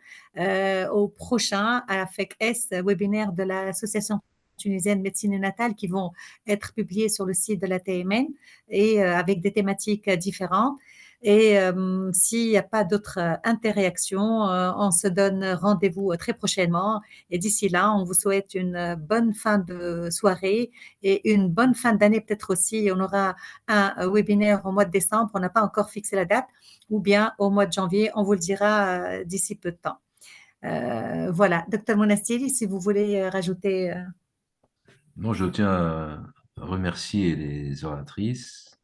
au prochain AFEC-S, webinaire de l'Association tunisienne de médecine néonatale qui vont être publiés sur le site de la TMN et avec des thématiques différentes. Et s'il n'y a pas d'autres interréactions, on se donne rendez-vous très prochainement. Et d'ici là, on vous souhaite une bonne fin de soirée et une bonne fin d'année peut-être aussi. On aura un webinaire au mois de décembre, on n'a pas encore fixé la date, ou bien au mois de janvier, on vous le dira d'ici peu de temps. Voilà, Dr Monastiri, si vous voulez rajouter. Non, je tiens à remercier les oratrices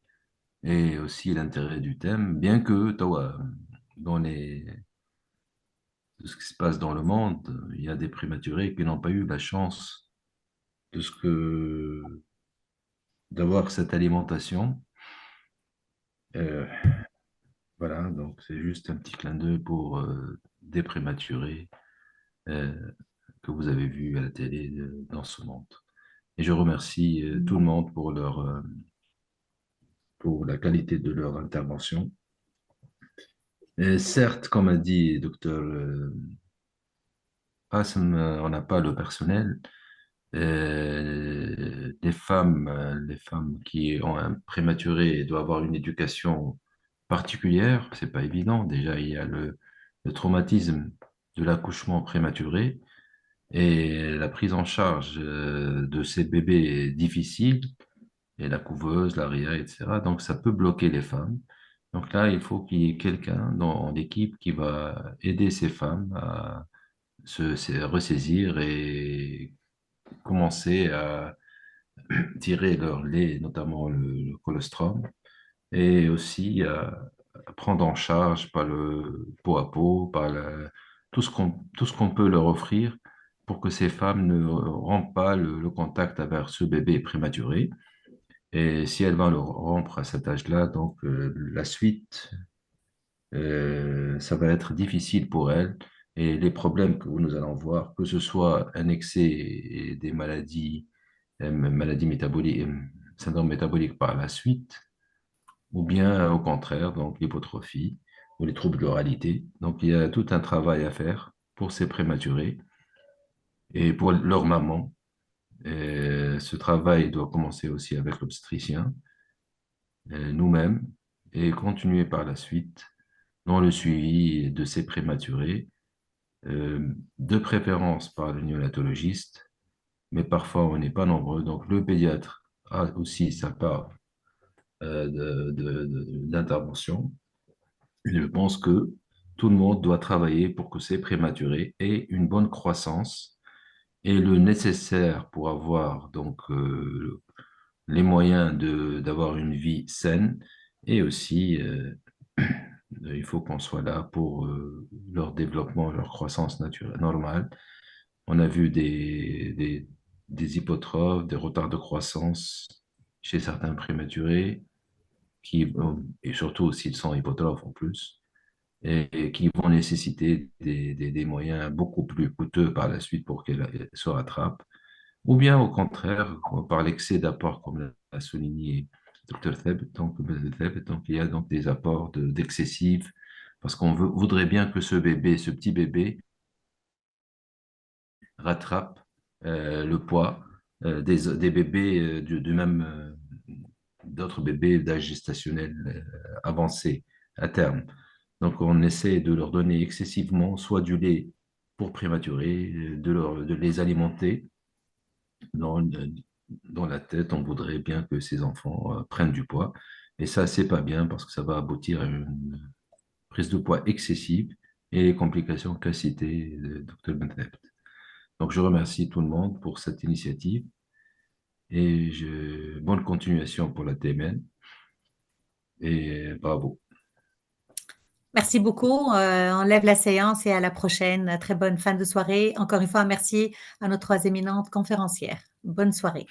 et aussi l'intérêt du thème, bien que tawa, dans de ce qui se passe dans le monde, il y a des prématurés qui n'ont pas eu la chance de d'avoir cette alimentation. Voilà, donc c'est juste un petit clin d'œil pour des prématurés euh, que vous avez vus à la télé dans ce monde. Et je remercie tout le monde pour la qualité de leur intervention. Et certes, comme a dit docteur Qassem, on n'a pas le personnel. Les femmes qui ont un prématuré doivent avoir une éducation particulière. C'est pas évident. Déjà, il y a le traumatisme de l'accouchement prématuré et la prise en charge de ces bébés est difficile et la couveuse, la RIA, etc. Donc, ça peut bloquer les femmes. Donc là, il faut qu'il y ait quelqu'un dans l'équipe qui va aider ces femmes à se ressaisir et commencer à tirer leur lait, notamment le colostrum, et aussi à prendre en charge par le pot à pot, tout ce qu'on peut leur offrir pour que ces femmes ne rompent pas le contact avec ce bébé prématuré. Et si elles vont le rompre à cet âge-là, donc la suite, ça va être difficile pour elles et les problèmes que nous allons voir, que ce soit un excès des maladies, maladies métaboliques, syndrome métabolique par la suite, ou bien au contraire, donc l'hypotrophie ou les troubles de l'oralité. Donc il y a tout un travail à faire pour ces prématurés et pour leur maman. Et ce travail doit commencer aussi avec l'obstétricien, nous-mêmes, et continuer par la suite dans le suivi de ces prématurés, de préférence par le néonatologiste, mais parfois on n'est pas nombreux. Donc le pédiatre a aussi sa part d'intervention. Je pense que tout le monde doit travailler pour que ces prématurés aient une bonne croissance et le nécessaire pour avoir donc les moyens d'avoir une vie saine et aussi il faut qu'on soit là pour leur développement, leur croissance naturelle, normale. On a vu des hypotrophes, des retards de croissance chez certains prématurés et surtout s'ils sont hypotrophes en plus et qui vont nécessiter des moyens beaucoup plus coûteux par la suite pour qu'elles se rattrapent. Ou bien au contraire, par l'excès d'apport, comme l'a souligné Dr. Theb, donc il y a donc des apports d'excessifs, parce qu'on voudrait bien que ce bébé, ce petit bébé, rattrape le poids des bébés du même, d'autres bébés d'âge gestationnel avancé à terme. Donc on essaie de leur donner excessivement soit du lait pour prématurés, de les alimenter dans, dans la tête, on voudrait bien que ces enfants prennent du poids. Et ça, c'est pas bien parce que ça va aboutir à une prise de poids excessive et les complications qu'a citées le Dr. Benthebt. Donc, je remercie tout le monde pour cette initiative et bonne continuation pour la TMN et bravo. Merci beaucoup. On lève la séance et à la prochaine. Très bonne fin de soirée. Encore une fois, merci à nos trois éminentes conférencières. Bonne soirée.